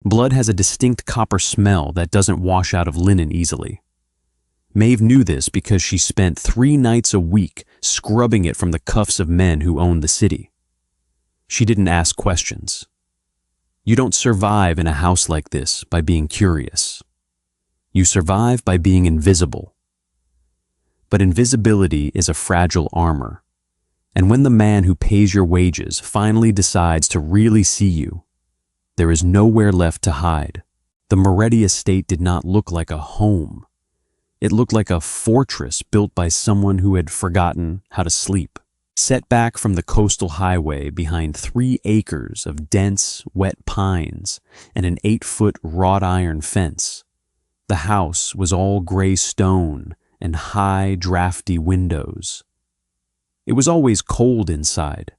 Blood has a distinct copper smell that doesn't wash out of linen easily. Maeve knew this because she spent 3 nights a week scrubbing it from the cuffs of men who owned the city. She didn't ask questions. You don't survive in a house like this by being curious. You survive by being invisible. But invisibility is a fragile armor, and when the man who pays your wages finally decides to really see you, there is nowhere left to hide. The Moretti estate did not look like a home. It looked like a fortress built by someone who had forgotten how to sleep. Set back from the coastal highway behind 3 acres of dense, wet pines and an 8-foot wrought iron fence, the house was all gray stone and high, drafty windows. It was always cold inside.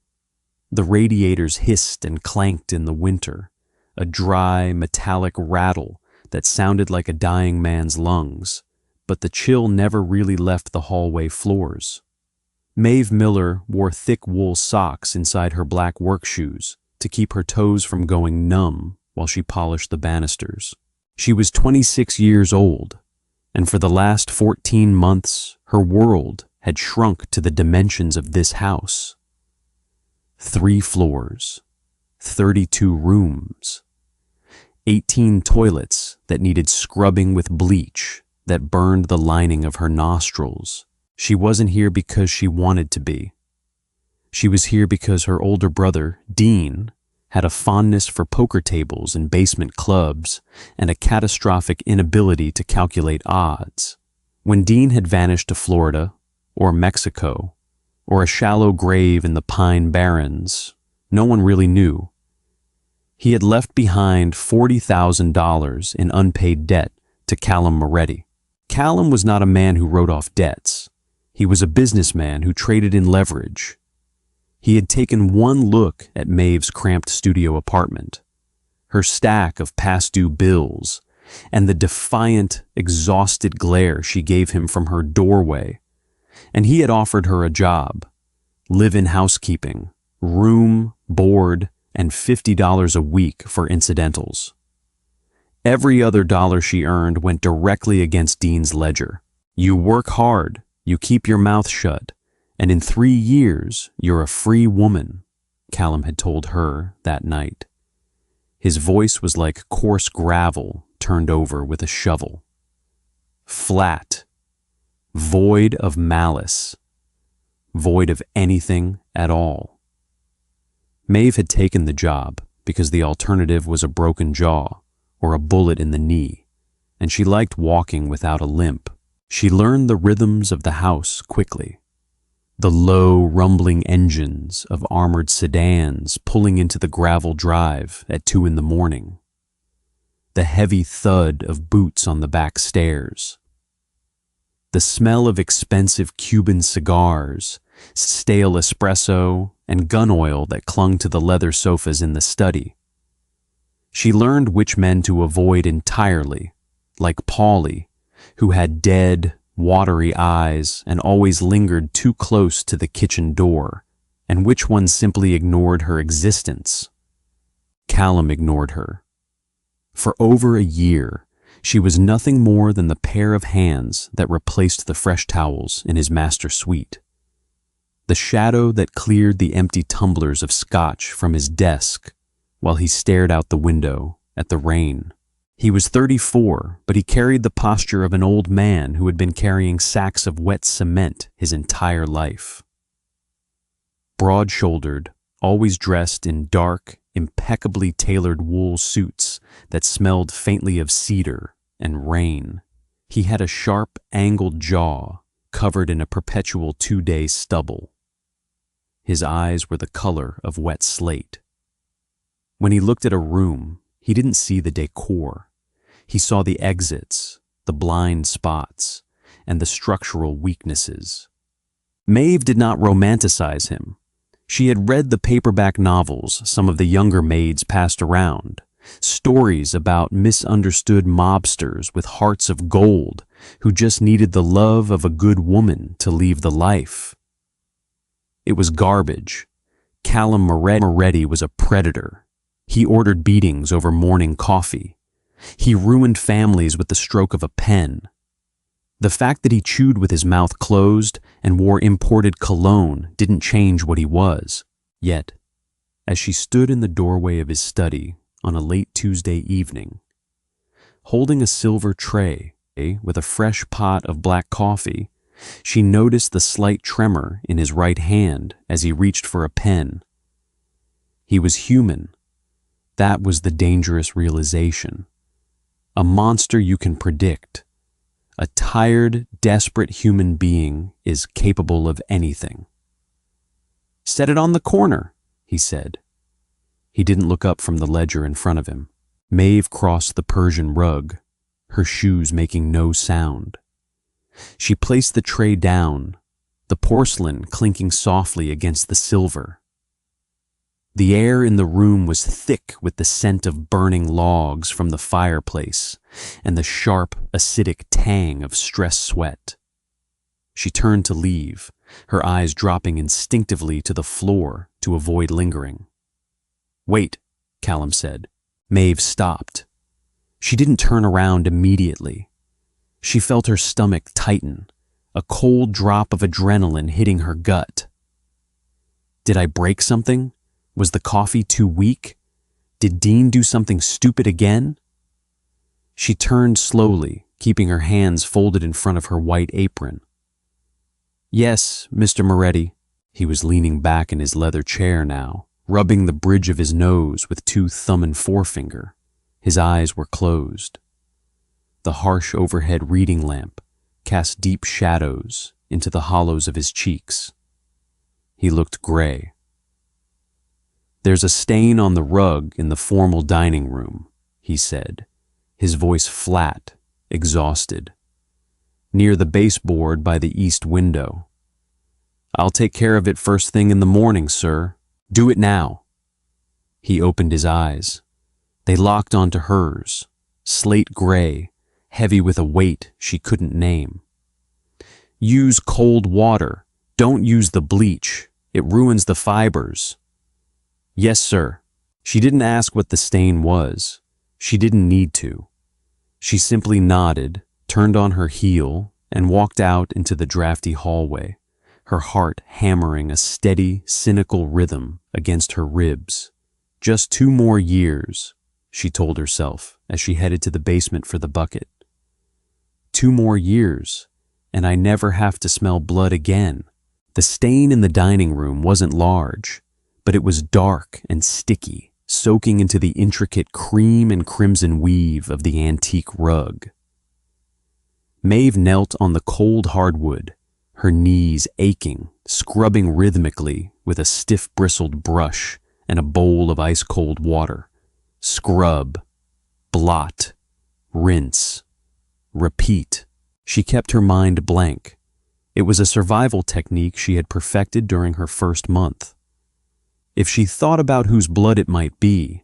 The radiators hissed and clanked in the winter, a dry, metallic rattle that sounded like a dying man's lungs, but the chill never really left the hallway floors. Maeve Miller wore thick wool socks inside her black work shoes to keep her toes from going numb while she polished the banisters. She was 26 years old, and for the last 14 months, her world had shrunk to the dimensions of this house. 3 floors, 32 rooms, 18 toilets that needed scrubbing with bleach that burned the lining of her nostrils. She wasn't here because she wanted to be. She was here because her older brother, Dean, had a fondness for poker tables and basement clubs and a catastrophic inability to calculate odds. When Dean had vanished to Florida, or Mexico, or a shallow grave in the Pine Barrens, no one really knew. He had left behind $40,000 in unpaid debt to Callum Moretti. Callum was not a man who wrote off debts. He was a businessman who traded in leverage. He had taken one look at Maeve's cramped studio apartment, her stack of past-due bills, and the defiant, exhausted glare she gave him from her doorway, and he had offered her a job, live-in housekeeping, room, board, and $50 a week for incidentals. Every other dollar she earned went directly against Dean's ledger. You work hard, you keep your mouth shut, and in 3 years you're a free woman, Callum had told her that night. His voice was like coarse gravel turned over with a shovel. Flat, void of malice, void of anything at all. Maeve had taken the job because the alternative was a broken jaw or a bullet in the knee, and she liked walking without a limp. She learned the rhythms of the house quickly. The low, rumbling engines of armored sedans pulling into the gravel drive at 2 in the morning. The heavy thud of boots on the back stairs. The smell of expensive Cuban cigars, stale espresso, and gun oil that clung to the leather sofas in the study. She learned which men to avoid entirely, like Paulie, who had dead, watery eyes and always lingered too close to the kitchen door, and which one simply ignored her existence. Callum ignored her. For over a year, she was nothing more than the pair of hands that replaced the fresh towels in his master suite. The shadow that cleared the empty tumblers of scotch from his desk while he stared out the window at the rain. He was 34, but he carried the posture of an old man who had been carrying sacks of wet cement his entire life. Broad-shouldered, always dressed in dark, impeccably tailored wool suits that smelled faintly of cedar and rain, he had a sharp, angled jaw covered in a perpetual 2-day stubble. His eyes were the color of wet slate. When he looked at a room, he didn't see the decor. He saw the exits, the blind spots, and the structural weaknesses. Maeve did not romanticize him. She had read the paperback novels some of the younger maids passed around, stories about misunderstood mobsters with hearts of gold who just needed the love of a good woman to leave the life. It was garbage. Callum Moretti was a predator. He ordered beatings over morning coffee. He ruined families with the stroke of a pen. The fact that he chewed with his mouth closed and wore imported cologne didn't change what he was. Yet, as she stood in the doorway of his study on a late Tuesday evening, holding a silver tray with a fresh pot of black coffee, she noticed the slight tremor in his right hand as he reached for a pen. He was human. That was the dangerous realization. A monster you can predict. A tired, desperate human being is capable of anything. "Set it on the corner," he said. He didn't look up from the ledger in front of him. Maeve crossed the Persian rug, her shoes making no sound. She placed the tray down, the porcelain clinking softly against the silver. The air in the room was thick with the scent of burning logs from the fireplace and the sharp, acidic tang of stress sweat. She turned to leave, her eyes dropping instinctively to the floor to avoid lingering. "Wait," Callum said. Maeve stopped. She didn't turn around immediately. She felt her stomach tighten, a cold drop of adrenaline hitting her gut. Did I break something? Was the coffee too weak? Did Dean do something stupid again? She turned slowly, keeping her hands folded in front of her white apron. "Yes, Mr. Moretti." He was leaning back in his leather chair now, rubbing the bridge of his nose with two thumb and forefinger. His eyes were closed. The harsh overhead reading lamp cast deep shadows into the hollows of his cheeks. He looked gray. "There's a stain on the rug in the formal dining room," he said, his voice flat, exhausted. "Near the baseboard by the east window. I'll take care of it first thing in the morning, sir. Do it now." He opened his eyes. They locked onto hers, slate gray, heavy with a weight she couldn't name. "Use cold water. Don't use the bleach. It ruins the fibers." "Yes, sir." She didn't ask what the stain was. She didn't need to. She simply nodded, turned on her heel, and walked out into the drafty hallway, her heart hammering a steady, cynical rhythm against her ribs. Just 2 more years, she told herself as she headed to the basement for the bucket. 2 more years, and I never have to smell blood again. The stain in the dining room wasn't large, but it was dark and sticky, soaking into the intricate cream and crimson weave of the antique rug. Maeve knelt on the cold hardwood, her knees aching, scrubbing rhythmically with a stiff-bristled brush and a bowl of ice-cold water. Scrub, blot, rinse, repeat. She kept her mind blank. It was a survival technique she had perfected during her first month. If she thought about whose blood it might be,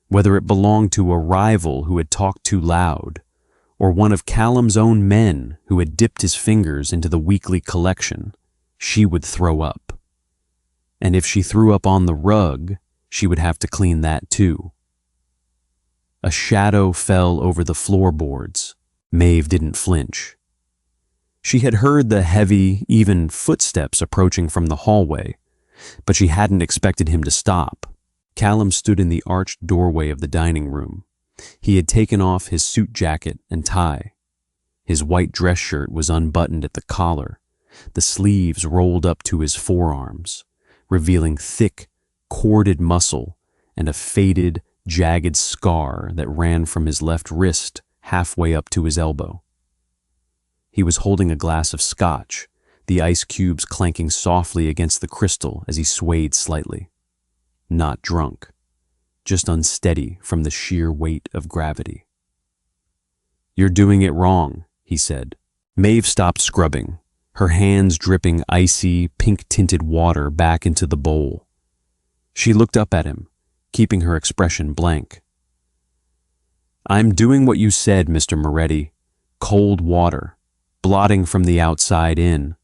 whether it belonged to a rival who had talked too loud, or one of Callum's own men who had dipped his fingers into the weekly collection, she would throw up. And if she threw up on the rug, she would have to clean that too. A shadow fell over the floorboards. Maeve didn't flinch. She had heard the heavy, even footsteps approaching from the hallway, but she hadn't expected him to stop. Callum stood in the arched doorway of the dining room. He had taken off his suit jacket and tie. His white dress shirt was unbuttoned at the collar, the sleeves rolled up to his forearms, revealing thick, corded muscle and a faded, jagged scar that ran from his left wrist halfway up to his elbow. He was holding a glass of scotch, the ice cubes clanking softly against the crystal as he swayed slightly. Not drunk, just unsteady from the sheer weight of gravity. "You're doing it wrong," he said. Maeve stopped scrubbing, her hands dripping icy, pink-tinted water back into the bowl. She looked up at him, keeping her expression blank. "I'm doing what you said, Mr. Moretti. Cold water, blotting from the outside in."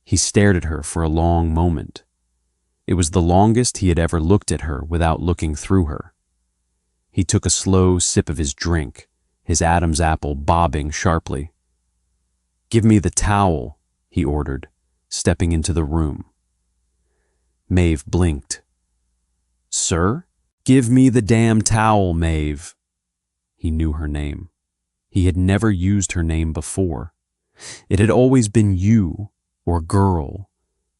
He stared at her for a long moment. It was the longest he had ever looked at her without looking through her. He took a slow sip of his drink, his Adam's apple bobbing sharply. "Give me the towel," he ordered, stepping into the room. Maeve blinked. "Sir? Give me the damn towel, Maeve." He knew her name. He had never used her name before. It had always been you, or girl,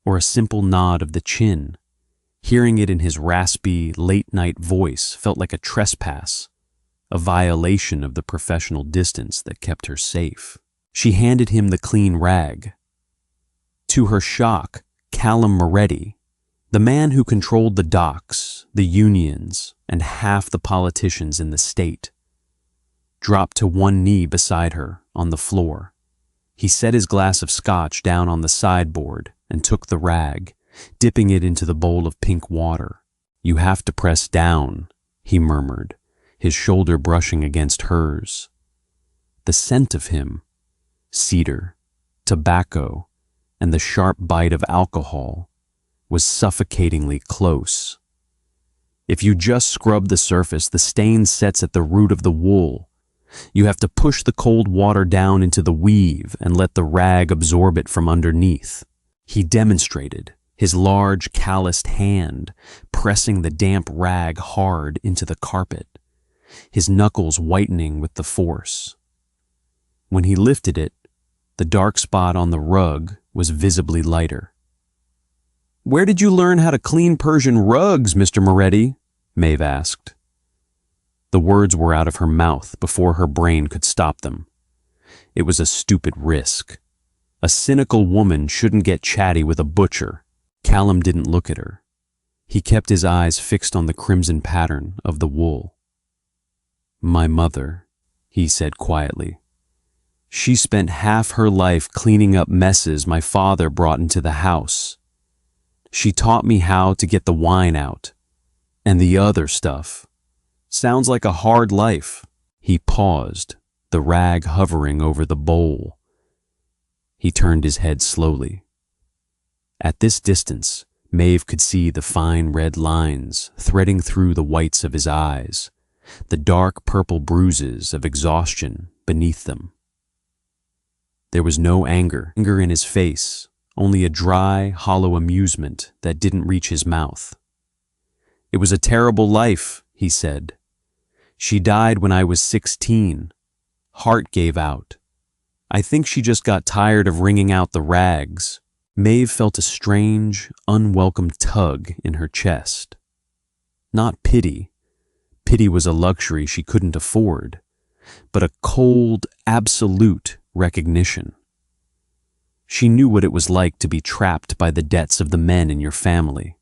or a simple nod of the chin. Hearing it in his raspy, late-night voice felt like a trespass, a violation of the professional distance that kept her safe. She handed him the clean rag. To her shock, Callum Moretti, the man who controlled the docks, the unions, and half the politicians in the state, dropped to one knee beside her on the floor. He set his glass of scotch down on the sideboard and took the rag, dipping it into the bowl of pink water. "You have to press down," he murmured, his shoulder brushing against hers. The scent of him, cedar, tobacco, and the sharp bite of alcohol, was suffocatingly close. If you just scrub the surface, the stain sets at the root of the wool. You have to push the cold water down into the weave and let the rag absorb it from underneath. He demonstrated, his large calloused hand pressing the damp rag hard into the carpet, his knuckles whitening with the force. When he lifted it, the dark spot on the rug was visibly lighter. "Where did you learn how to clean Persian rugs, Mr. Moretti?" Maeve asked. The words were out of her mouth before her brain could stop them. It was a stupid risk. A cynical woman shouldn't get chatty with a butcher. Callum didn't look at her. He kept his eyes fixed on the crimson pattern of the wool. "My mother," he said quietly. "She spent half her life cleaning up messes my father brought into the house. She taught me how to get the wine out. And the other stuff. Sounds like a hard life." He paused, the rag hovering over the bowl. He turned his head slowly. At this distance, Maeve could see the fine red lines threading through the whites of his eyes, the dark purple bruises of exhaustion beneath them. There was no anger in his face, only a dry, hollow amusement that didn't reach his mouth. "It was a terrible life," he said. "She died when I was 16. Heart gave out. I think she just got tired of wringing out the rags." Maeve felt a strange, unwelcome tug in her chest. Not pity. Pity was a luxury she couldn't afford, but a cold, absolute recognition. She knew what it was like to be trapped by the debts of the men in your family.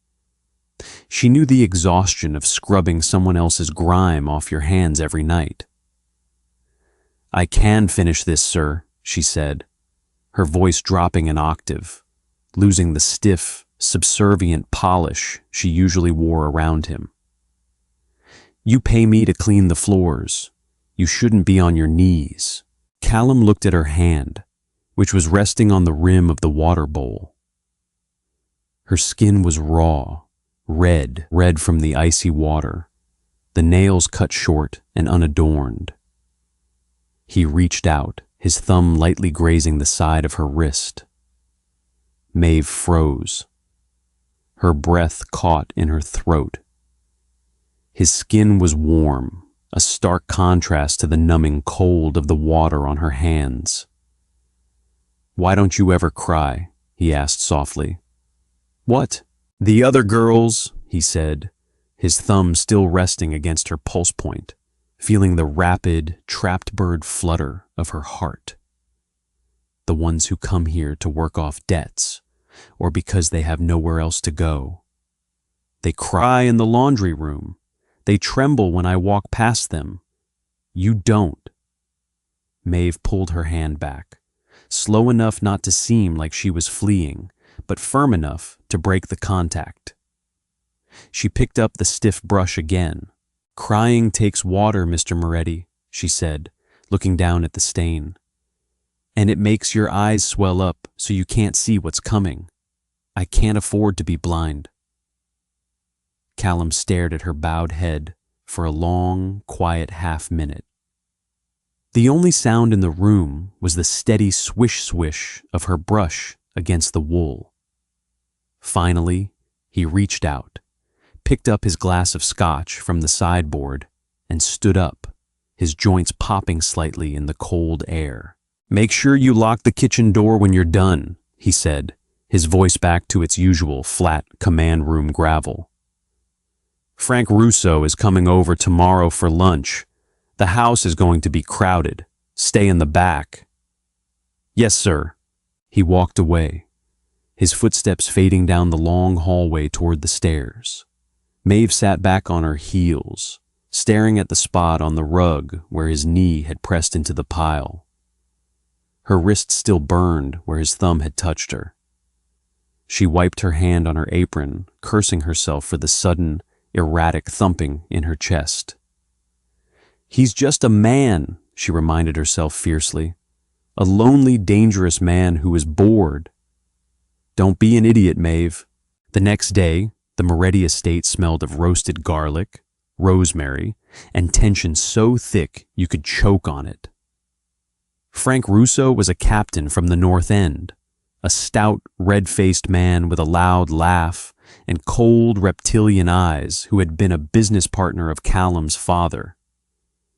She knew the exhaustion of scrubbing someone else's grime off your hands every night. "I can finish this, sir," she said, her voice dropping an octave, losing the stiff, subservient polish she usually wore around him. "You pay me to clean the floors. You shouldn't be on your knees." Callum looked at her hand, which was resting on the rim of the water bowl. Her skin was raw, red from the icy water, the nails cut short and unadorned. He reached out, his thumb lightly grazing the side of her wrist. Maeve froze. Her breath caught in her throat. His skin was warm, a stark contrast to the numbing cold of the water on her hands. "Why don't you ever cry?" he asked softly. "What?" "The other girls," he said, his thumb still resting against her pulse point, feeling the rapid, trapped bird flutter of her heart. "The ones who come here to work off debts, or because they have nowhere else to go. They cry in the laundry room. They tremble when I walk past them. You don't." Maeve pulled her hand back, slow enough not to seem like she was fleeing, but firm enough to break the contact. She picked up the stiff brush again. "Crying takes water, Mr. Moretti," she said, looking down at the stain. "And it makes your eyes swell up so you can't see what's coming. I can't afford to be blind." Callum stared at her bowed head for a long, quiet half-minute. The only sound in the room was the steady swish-swish of her brush against the wool. Finally, he reached out, picked up his glass of scotch from the sideboard, and stood up, his joints popping slightly in the cold air. "Make sure you lock the kitchen door when you're done," he said, his voice back to its usual flat command room gravel. "Frank Russo is coming over tomorrow for lunch. The house is going to be crowded. Stay in the back." "Yes, sir." He walked away, his footsteps fading down the long hallway toward the stairs. Maeve sat back on her heels, staring at the spot on the rug where his knee had pressed into the pile. Her wrist still burned where his thumb had touched her. She wiped her hand on her apron, cursing herself for the sudden, erratic thumping in her chest. "He's just a man," she reminded herself fiercely. "A lonely, dangerous man who is bored." "Don't be an idiot, Maeve." The next day, the Moretti estate smelled of roasted garlic, rosemary, and tension so thick you could choke on it. Frank Russo was a captain from the North End, a stout, red-faced man with a loud laugh and cold, reptilian eyes who had been a business partner of Callum's father.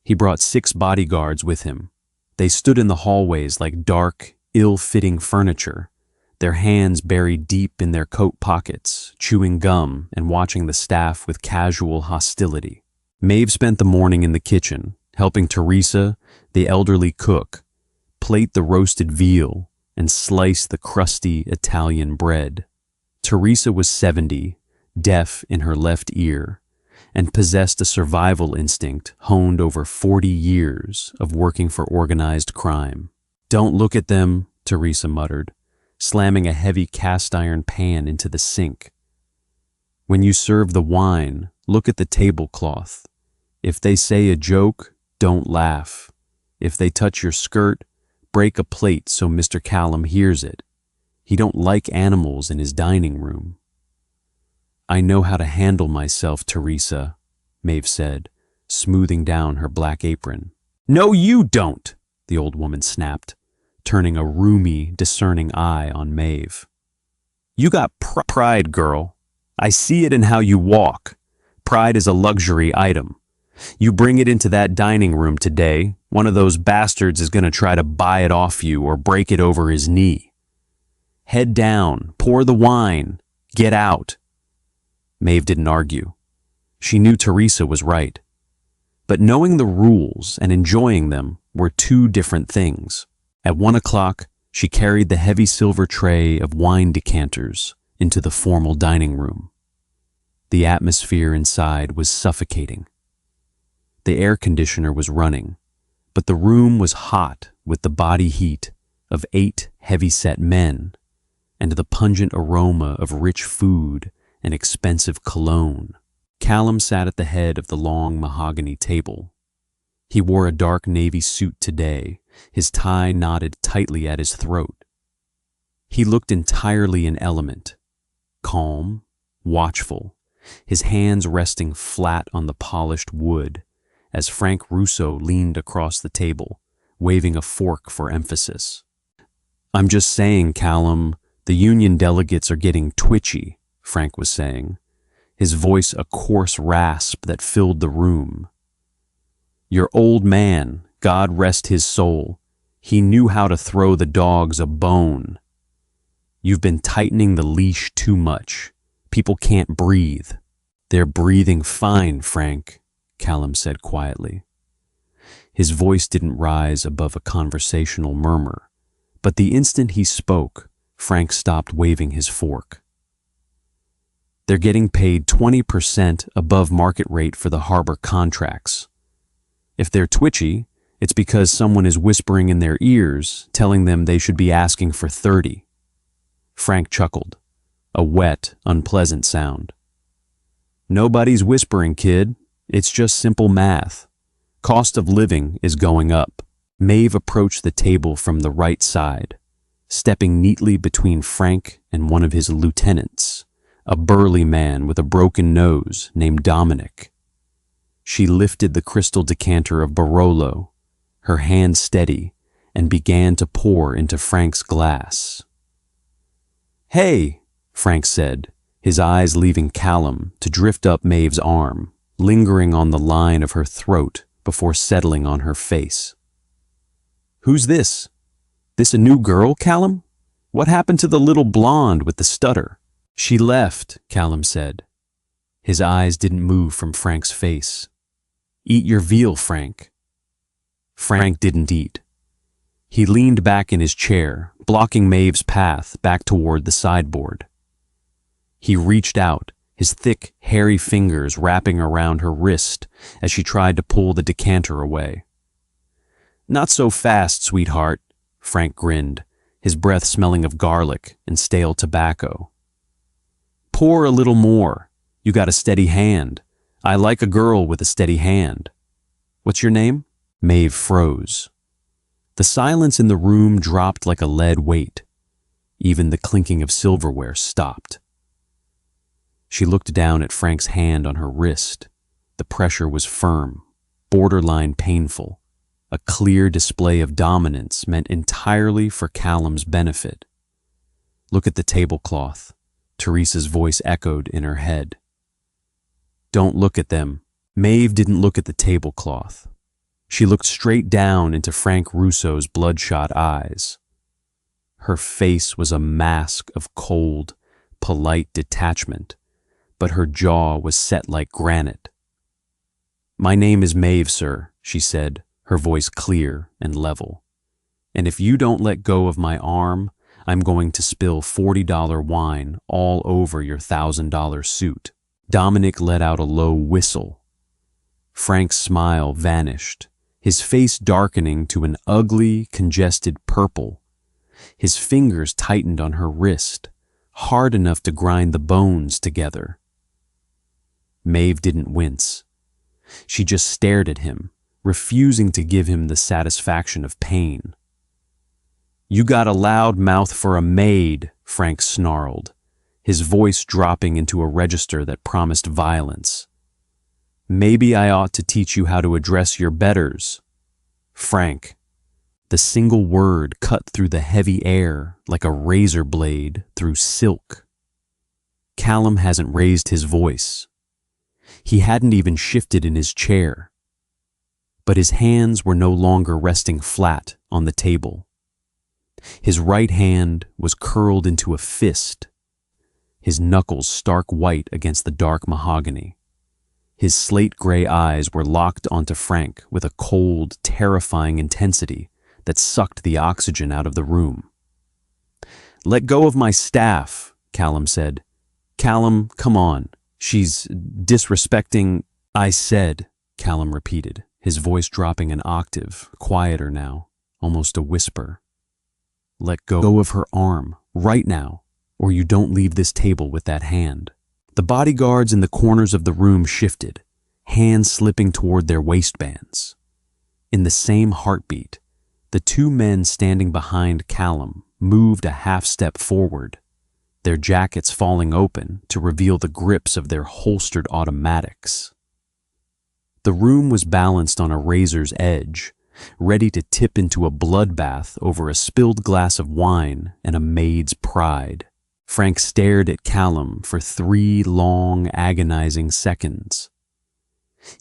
He brought 6 bodyguards with him. They stood in the hallways like dark, ill-fitting furniture, their hands buried deep in their coat pockets, chewing gum and watching the staff with casual hostility. Maeve spent the morning in the kitchen, helping Teresa, the elderly cook, plate the roasted veal and slice the crusty Italian bread. Teresa was 70, deaf in her left ear, and possessed a survival instinct honed over 40 years of working for organized crime. "Don't look at them," Teresa muttered, slamming a heavy cast-iron pan into the sink. "When you serve the wine, look at the tablecloth. If they say a joke, don't laugh. If they touch your skirt, break a plate so Mr. Callum hears it. He don't like animals in his dining room." "I know how to handle myself, Teresa," Maeve said, smoothing down her black apron. "No, you don't," the old woman snapped, turning a rheumy, discerning eye on Maeve. "You got pride, girl. I see it in how you walk. Pride is a luxury item. You bring it into that dining room today, one of those bastards is going to try to buy it off you or break it over his knee. Head down, pour the wine, get out." Maeve didn't argue. She knew Teresa was right. But knowing the rules and enjoying them were 2 different things. At 1 o'clock, she carried the heavy silver tray of wine decanters into the formal dining room. The atmosphere inside was suffocating. The air conditioner was running, but the room was hot with the body heat of 8 heavy-set men and the pungent aroma of rich food and expensive cologne. Callum sat at the head of the long mahogany table. He wore a dark navy suit today, his tie knotted tightly at his throat. He looked entirely in element, calm, watchful, his hands resting flat on the polished wood as Frank Russo leaned across the table, waving a fork for emphasis. "I'm just saying, Callum, the union delegates are getting twitchy," Frank was saying, his voice a coarse rasp that filled the room. "Your old man, God rest his soul, he knew how to throw the dogs a bone. You've been tightening the leash too much. People can't breathe." "They're breathing fine, Frank," Callum said quietly. His voice didn't rise above a conversational murmur, but the instant he spoke, Frank stopped waving his fork. "They're getting paid 20% above market rate for the harbor contracts. If they're twitchy, it's because someone is whispering in their ears, telling them they should be asking for 30. Frank chuckled, a wet, unpleasant sound. "Nobody's whispering, kid. It's just simple math. Cost of living is going up." Maeve approached the table from the right side, stepping neatly between Frank and one of his lieutenants, a burly man with a broken nose named Dominic. She lifted the crystal decanter of Barolo, her hand steady, and began to pour into Frank's glass. "Hey," Frank said, his eyes leaving Callum to drift up Maeve's arm, lingering on the line of her throat before settling on her face. "Who's this? This a new girl, Callum? What happened to the little blonde with the stutter?" "She left," Callum said. His eyes didn't move from Frank's face. "Eat your veal, Frank." Frank didn't eat. He leaned back in his chair, blocking Maeve's path back toward the sideboard. He reached out, his thick, hairy fingers wrapping around her wrist as she tried to pull the decanter away. "Not so fast, sweetheart," Frank grinned, his breath smelling of garlic and stale tobacco. "Pour a little more. You got a steady hand. I like a girl with a steady hand. What's your name?" Maeve froze. The silence in the room dropped like a lead weight. Even the clinking of silverware stopped. She looked down at Frank's hand on her wrist. The pressure was firm, borderline painful, a clear display of dominance meant entirely for Callum's benefit. "Look at the tablecloth," Teresa's voice echoed in her head. "Don't look at them." Maeve didn't look at the tablecloth. She looked straight down into Frank Russo's bloodshot eyes. Her face was a mask of cold, polite detachment, but her jaw was set like granite. "My name is Maeve, sir," she said, her voice clear and level. "And if you don't let go of my arm, I'm going to spill $40 wine all over your $1,000 suit." Dominic let out a low whistle. Frank's smile vanished, his face darkening to an ugly, congested purple. His fingers tightened on her wrist, hard enough to grind the bones together. Maeve didn't wince. She just stared at him, refusing to give him the satisfaction of pain. "You got a loud mouth for a maid," Frank snarled, his voice dropping into a register that promised violence. "Maybe I ought to teach you how to address your betters." "Frank." The single word cut through the heavy air like a razor blade through silk. Callum hasn't raised his voice. He hadn't even shifted in his chair. But his hands were no longer resting flat on the table. His right hand was curled into a fist, his knuckles stark white against the dark mahogany. His slate-gray eyes were locked onto Frank with a cold, terrifying intensity that sucked the oxygen out of the room. "Let go of my staff," Callum said. "Callum, come on. She's disrespecting—" "I said," Callum repeated, his voice dropping an octave, quieter now, almost a whisper. "Let go of her arm, right now, or you don't leave this table with that hand." The bodyguards in the corners of the room shifted, hands slipping toward their waistbands. In the same heartbeat, the two men standing behind Callum moved a half-step forward, their jackets falling open to reveal the grips of their holstered automatics. The room was balanced on a razor's edge, ready to tip into a bloodbath over a spilled glass of wine and a maid's pride. Frank stared at Callum for 3 long, agonizing seconds.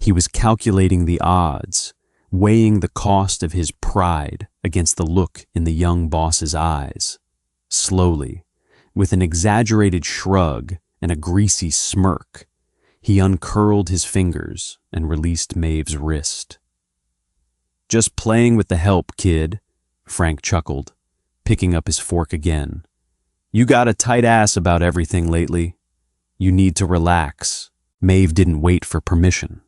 He was calculating the odds, weighing the cost of his pride against the look in the young boss's eyes. Slowly, with an exaggerated shrug and a greasy smirk, he uncurled his fingers and released Maeve's wrist. "Just playing with the help, kid," Frank chuckled, picking up his fork again. "You got a tight ass about everything lately. You need to relax." Maeve didn't wait for permission.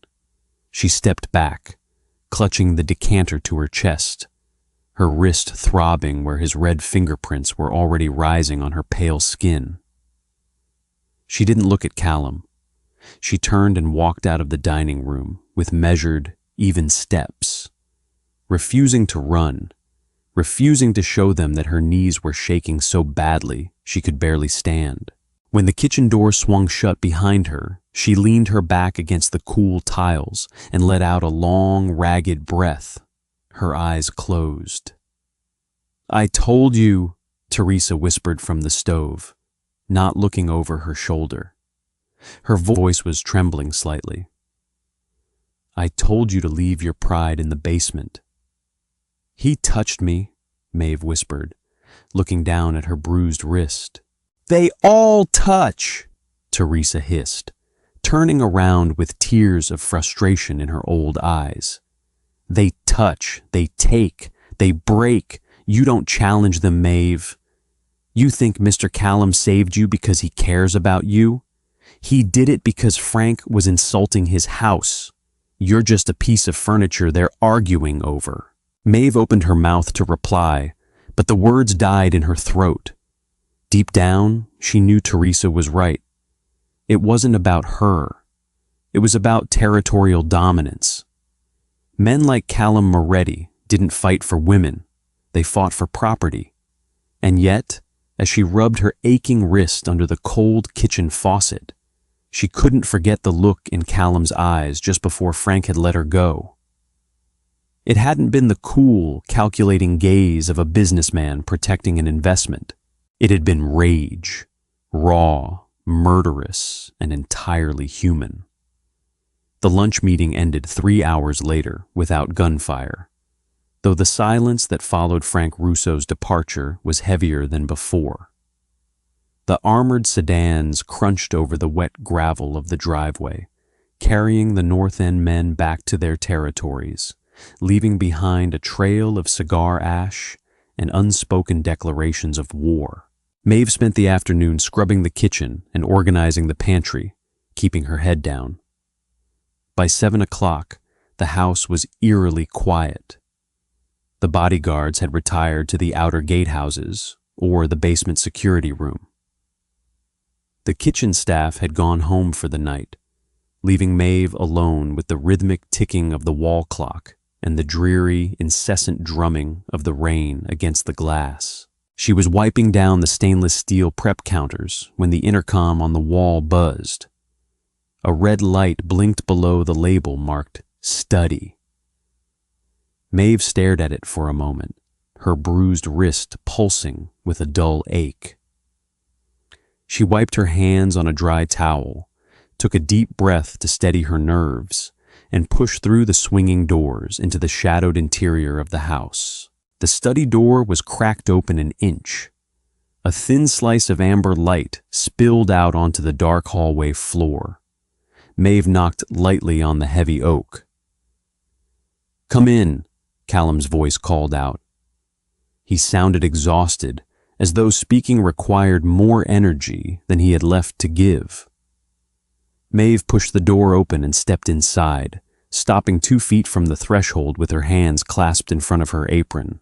She stepped back, clutching the decanter to her chest, her wrist throbbing where his red fingerprints were already rising on her pale skin. She didn't look at Callum. She turned and walked out of the dining room with measured, even steps, refusing to run, refusing to show them that her knees were shaking so badly she could barely stand. When When the kitchen door swung shut behind her, she leaned her back against the cool tiles and let out a long, ragged breath. Her eyes closed. "I told you," Teresa whispered from the stove, not looking over her shoulder. Her voice was trembling slightly. "I told you to leave your pride in the basement." "He touched me," Maeve whispered, looking down at her bruised wrist. "They all touch," Teresa hissed, turning around with tears of frustration in her old eyes. "They touch, they take, they break. You don't challenge them, Maeve. You think Mr. Callum saved you because he cares about you? He did it because Frank was insulting his house. You're just a piece of furniture they're arguing over." Maeve opened her mouth to reply, but the words died in her throat. Deep down, she knew Teresa was right. It wasn't about her. It was about territorial dominance. Men like Callum Moretti didn't fight for women. They fought for property. And yet, as she rubbed her aching wrist under the cold kitchen faucet, she couldn't forget the look in Callum's eyes just before Frank had let her go. It hadn't been the cool, calculating gaze of a businessman protecting an investment. It had been rage, raw, murderous, and entirely human. The lunch meeting ended 3 hours later without gunfire, though the silence that followed Frank Russo's departure was heavier than before. The armored sedans crunched over the wet gravel of the driveway, carrying the North End men back to their territories, leaving behind a trail of cigar ash and unspoken declarations of war. Maeve spent the afternoon scrubbing the kitchen and organizing the pantry, keeping her head down. By 7 o'clock, the house was eerily quiet. The bodyguards had retired to the outer gatehouses or the basement security room. The kitchen staff had gone home for the night, leaving Maeve alone with the rhythmic ticking of the wall clock and the dreary, incessant drumming of the rain against the glass. She was wiping down the stainless steel prep counters when the intercom on the wall buzzed. A red light blinked below the label marked "Study." Maeve stared at it for a moment, her bruised wrist pulsing with a dull ache. She wiped her hands on a dry towel, took a deep breath to steady her nerves, and pushed through the swinging doors into the shadowed interior of the house. The study door was cracked open an inch. A thin slice of amber light spilled out onto the dark hallway floor. Maeve knocked lightly on the heavy oak. "Come in," Callum's voice called out. He sounded exhausted, as though speaking required more energy than he had left to give. Maeve pushed the door open and stepped inside, stopping 2 feet from the threshold with her hands clasped in front of her apron.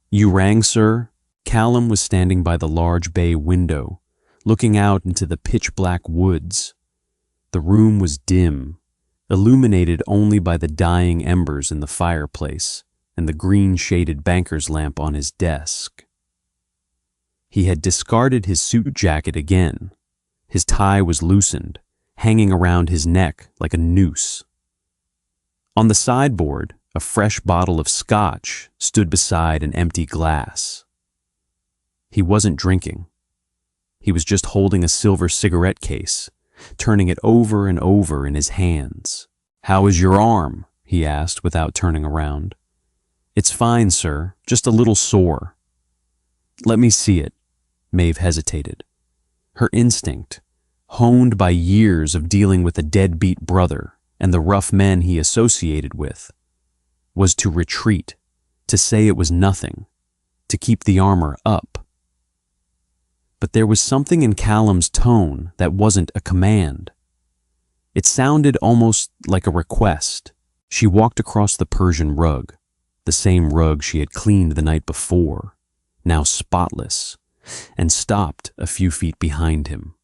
"You rang, sir?" Callum was standing by the large bay window, looking out into the pitch-black woods. The room was dim, illuminated only by the dying embers in the fireplace and the green-shaded banker's lamp on his desk. He had discarded his suit jacket again. His tie was loosened, hanging around his neck like a noose. On the sideboard, a fresh bottle of scotch stood beside an empty glass. He wasn't drinking. He was just holding a silver cigarette case, turning it over and over in his hands. "How is your arm?" he asked without turning around. "It's fine, sir, just a little sore." "Let me see it." Maeve hesitated. Her instinct, honed by years of dealing with a deadbeat brother and the rough men he associated with, was to retreat, to say it was nothing, to keep the armor up. But there was something in Callum's tone that wasn't a command. It sounded almost like a request. She walked across the Persian rug, the same rug she had cleaned the night before, now spotless, and stopped a few feet behind him.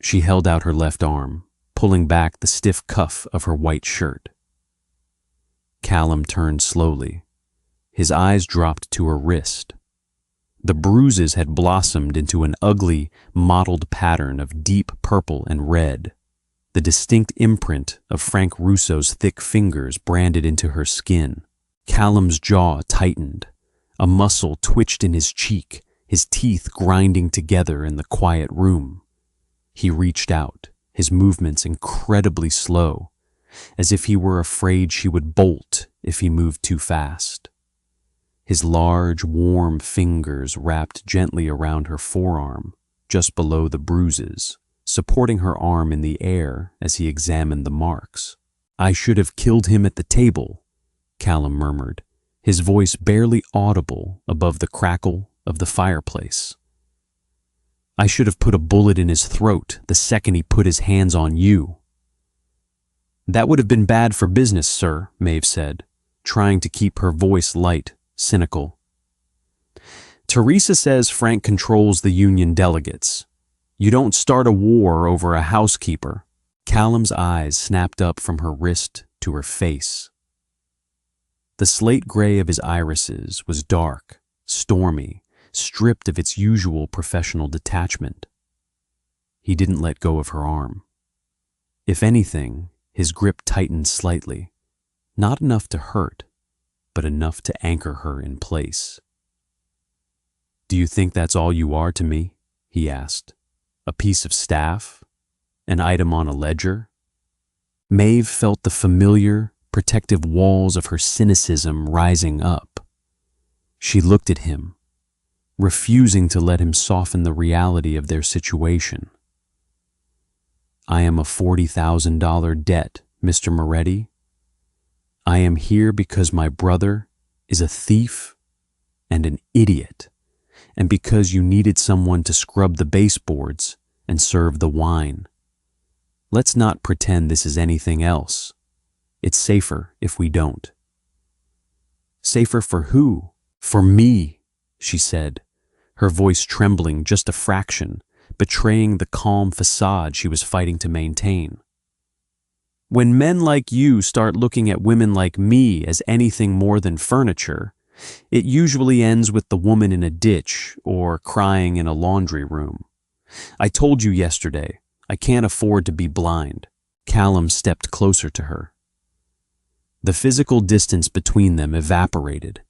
She held out her left arm, pulling back the stiff cuff of her white shirt. Callum turned slowly. His eyes dropped to her wrist. The bruises had blossomed into an ugly, mottled pattern of deep purple and red, the distinct imprint of Frank Russo's thick fingers branded into her skin. Callum's jaw tightened. A muscle twitched in his cheek, his teeth grinding together in the quiet room. He reached out, his movements incredibly slow, as if he were afraid she would bolt if he moved too fast. His large, warm fingers wrapped gently around her forearm, just below the bruises, supporting her arm in the air as he examined the marks. "I should have killed him at the table," Callum murmured, his voice barely audible above the crackle of the fireplace. "I should have put a bullet in his throat the second he put his hands on you." "That would have been bad for business, sir," Maeve said, trying to keep her voice light, cynical. "Teresa says Frank controls the union delegates. You don't start a war over a housekeeper." Callum's eyes snapped up from her wrist to her face. The slate gray of his irises was dark, stormy, stripped of its usual professional detachment. He didn't let go of her arm. If anything, his grip tightened slightly, not enough to hurt, but enough to anchor her in place. "Do you think that's all you are to me?" he asked. "A piece of staff? An item on a ledger?" Maeve felt the familiar, protective walls of her cynicism rising up. She looked at him, refusing to let him soften the reality of their situation. "I am a $40,000 debt, Mr. Moretti. I am here because my brother is a thief and an idiot, and because you needed someone to scrub the baseboards and serve the wine. Let's not pretend this is anything else. It's safer if we don't." "Safer for who?" "For me," she said, her voice trembling just a fraction, betraying the calm facade she was fighting to maintain. "When men like you start looking at women like me as anything more than furniture, it usually ends with the woman in a ditch or crying in a laundry room. I told you yesterday, I can't afford to be blind." Callum stepped closer to her. The physical distance between them evaporated.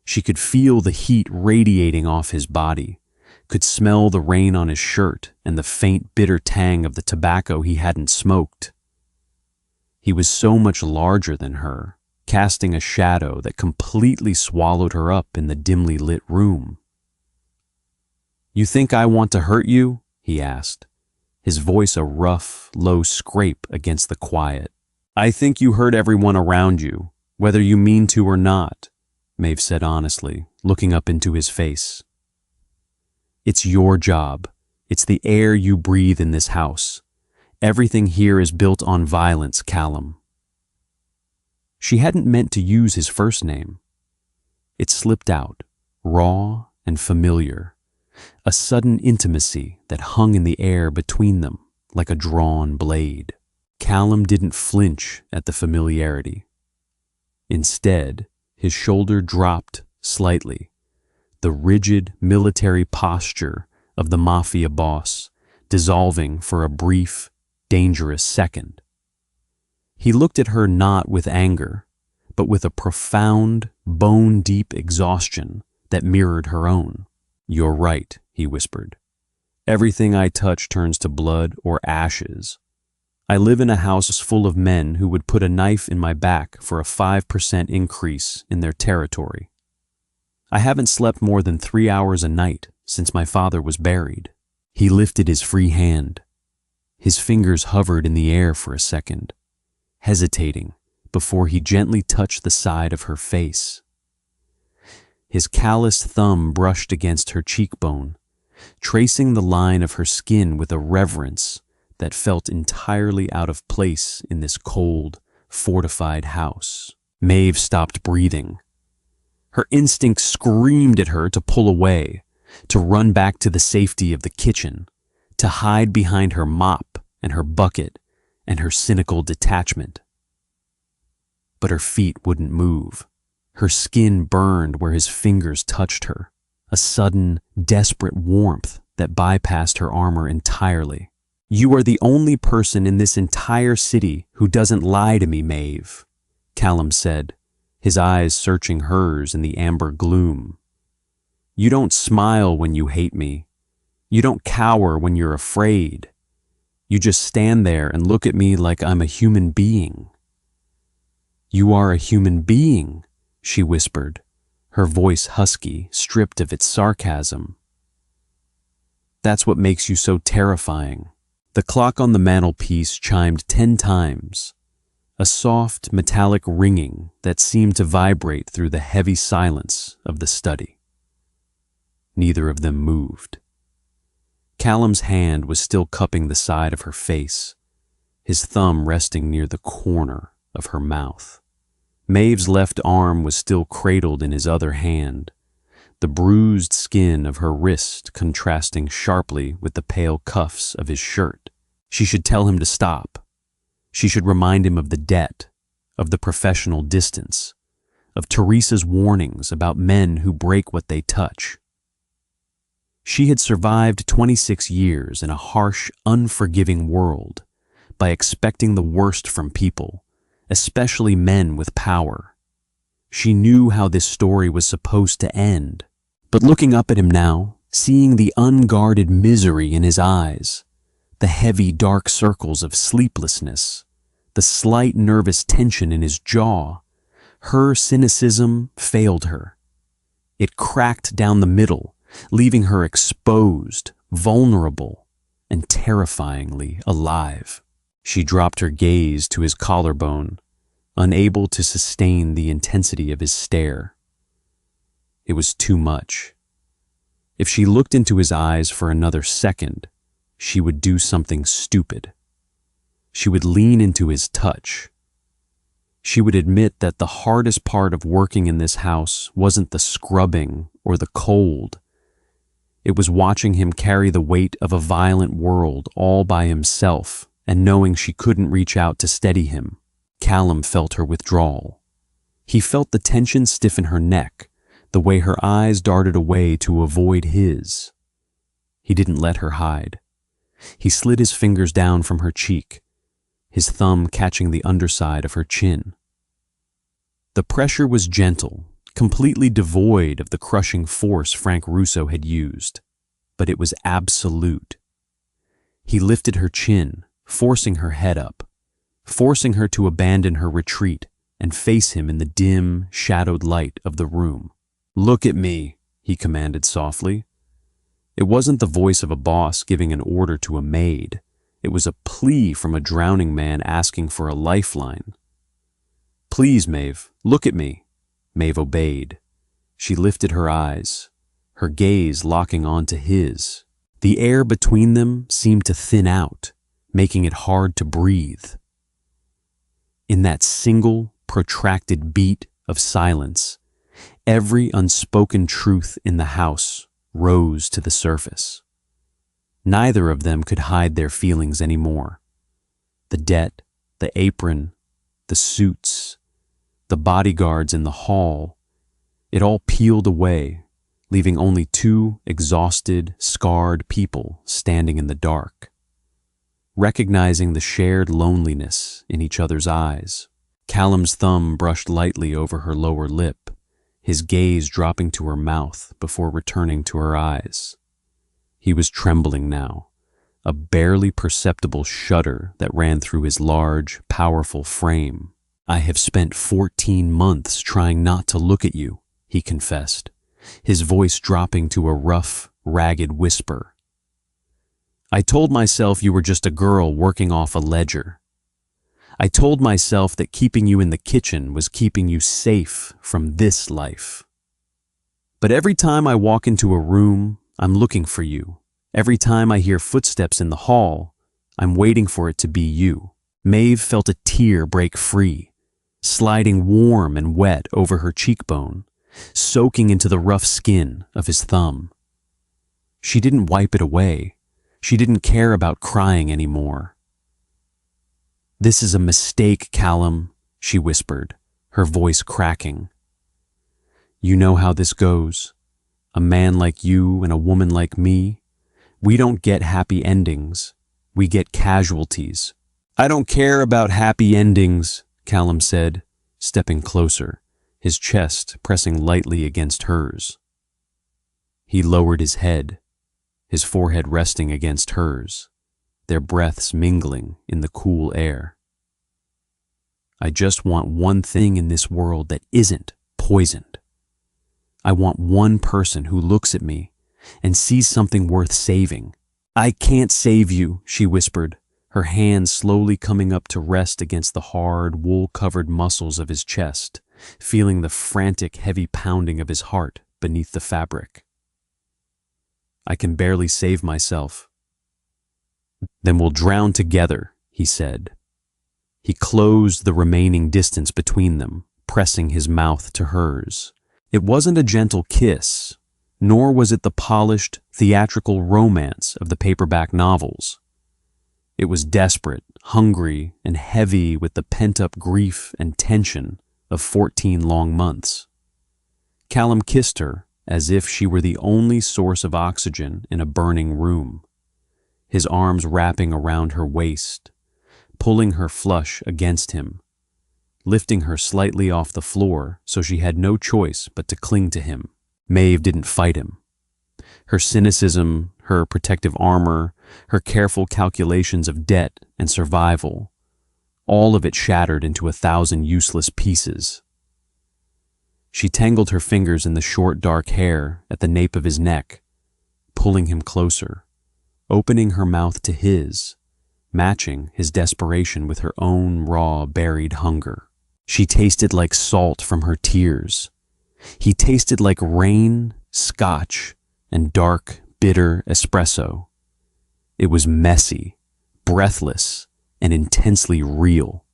She could feel the heat radiating off his body, could smell the rain on his shirt and the faint, bitter tang of the tobacco he hadn't smoked. He was so much larger than her, casting a shadow that completely swallowed her up in the dimly lit room. "You think I want to hurt you?" he asked, his voice a rough, low scrape against the quiet. "I think you hurt everyone around you, whether you mean to or not," Maeve said honestly, looking up into his face. "It's your job. It's the air you breathe in this house. Everything here is built on violence, Callum." She hadn't meant to use his first name. It slipped out, raw and familiar, a sudden intimacy that hung in the air between them like a drawn blade. Callum didn't flinch at the familiarity. Instead, his shoulder dropped slightly, the rigid military posture of the Mafia Boss dissolving for a brief, dangerous second. He looked at her not with anger, but with a profound, bone-deep exhaustion that mirrored her own. "You're right," he whispered. "Everything I touch turns to blood or ashes. I live in a house full of men who would put a knife in my back for a 5% increase in their territory. I haven't slept more than 3 hours a night since my father was buried." He lifted his free hand. His fingers hovered in the air for a second, hesitating before he gently touched the side of her face. His calloused thumb brushed against her cheekbone, tracing the line of her skin with a reverence that felt entirely out of place in this cold, fortified house. Maeve stopped breathing. Her instinct screamed at her to pull away, to run back to the safety of the kitchen, to hide behind her mop and her bucket and her cynical detachment. But her feet wouldn't move. Her skin burned where his fingers touched her, a sudden, desperate warmth that bypassed her armor entirely. "You are the only person in this entire city who doesn't lie to me, Maeve," Callum said, his eyes searching hers in the amber gloom. "You don't smile when you hate me. You don't cower when you're afraid. You just stand there and look at me like I'm a human being." "You are a human being," she whispered, her voice husky, stripped of its sarcasm. "That's what makes you so terrifying." The clock on the mantelpiece chimed 10 times, a soft, metallic ringing that seemed to vibrate through the heavy silence of the study. Neither of them moved. Callum's hand was still cupping the side of her face, his thumb resting near the corner of her mouth. Maeve's left arm was still cradled in his other hand, the bruised skin of her wrist contrasting sharply with the pale cuffs of his shirt. She should tell him to stop. She should remind him of the debt, of the professional distance, of Teresa's warnings about men who break what they touch. She had survived 26 years in a harsh, unforgiving world by expecting the worst from people, especially men with power. She knew how this story was supposed to end. But looking up at him now, seeing the unguarded misery in his eyes, the heavy dark circles of sleeplessness, the slight nervous tension in his jaw, her cynicism failed her. It cracked down the middle, leaving her exposed, vulnerable, and terrifyingly alive. She dropped her gaze to his collarbone, unable to sustain the intensity of his stare. It was too much. If she looked into his eyes for another second, she would do something stupid. She would lean into his touch. She would admit that the hardest part of working in this house wasn't the scrubbing or the cold. It was watching him carry the weight of a violent world all by himself and knowing she couldn't reach out to steady him. Callum felt her withdrawal. He felt the tension stiffen her neck, the way her eyes darted away to avoid his. He didn't let her hide. He slid his fingers down from her cheek, his thumb catching the underside of her chin. The pressure was gentle, completely devoid of the crushing force Frank Russo had used, but it was absolute. He lifted her chin, forcing her head up, forcing her to abandon her retreat and face him in the dim, shadowed light of the room. "Look at me," he commanded softly. It wasn't the voice of a boss giving an order to a maid. It was a plea from a drowning man asking for a lifeline. "Please, Maeve, look at me." Maeve obeyed. She lifted her eyes, her gaze locking onto his. The air between them seemed to thin out, making it hard to breathe. In that single, protracted beat of silence, every unspoken truth in the house rose to the surface. Neither of them could hide their feelings anymore. The debt, the apron, the suits, the bodyguards in the hall, it all peeled away, leaving only two exhausted, scarred people standing in the dark. Recognizing the shared loneliness in each other's eyes, Callum's thumb brushed lightly over her lower lip, his gaze dropping to her mouth before returning to her eyes. He was trembling now, a barely perceptible shudder that ran through his large, powerful frame. "I have spent 14 months trying not to look at you," he confessed, his voice dropping to a rough, ragged whisper. "I told myself you were just a girl working off a ledger. I told myself that keeping you in the kitchen was keeping you safe from this life. But every time I walk into a room, I'm looking for you. Every time I hear footsteps in the hall, I'm waiting for it to be you." Maeve felt a tear break free, sliding warm and wet over her cheekbone, soaking into the rough skin of his thumb. She didn't wipe it away. She didn't care about crying anymore. "This is a mistake, Callum," she whispered, her voice cracking. "You know how this goes. A man like you and a woman like me, we don't get happy endings. We get casualties. I don't care about happy endings, Callum said, stepping closer, his chest pressing lightly against hers. He lowered his head, his forehead resting against hers, their breaths mingling in the cool air. I just want one thing in this world that isn't poisoned. I want one person who looks at me and sees something worth saving. I can't save you, she whispered, her hands slowly coming up to rest against the hard, wool-covered muscles of his chest, feeling the frantic, heavy pounding of his heart beneath the fabric. I can barely save myself. Then we'll drown together, he said. He closed the remaining distance between them, pressing his mouth to hers. It wasn't a gentle kiss, nor was it the polished, theatrical romance of the paperback novels. It was desperate, hungry, and heavy with the pent-up grief and tension of 14 long months. Callum kissed her as if she were the only source of oxygen in a burning room, his arms wrapping around her waist, pulling her flush against him, lifting her slightly off the floor so she had no choice but to cling to him. Maeve didn't fight him. Her cynicism, her protective armor, her careful calculations of debt and survival, all of it shattered into 1,000 useless pieces. She tangled her fingers in the short dark hair at the nape of his neck, pulling him closer, opening her mouth to his, matching his desperation with her own raw, buried hunger. She tasted like salt from her tears. He tasted like rain, scotch, and dark, bitter espresso. It was messy, breathless, and intensely real.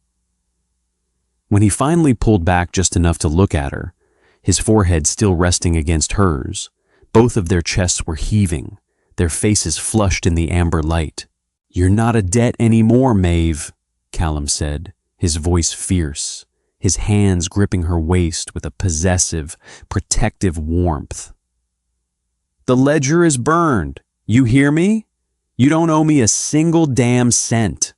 When he finally pulled back just enough to look at her, his forehead still resting against hers, both of their chests were heaving, their faces flushed in the amber light. "You're not a debt anymore, Maeve," Callum said, his voice fierce, his hands gripping her waist with a possessive, protective warmth. "The ledger is burned. You hear me? You don't owe me a single damn cent."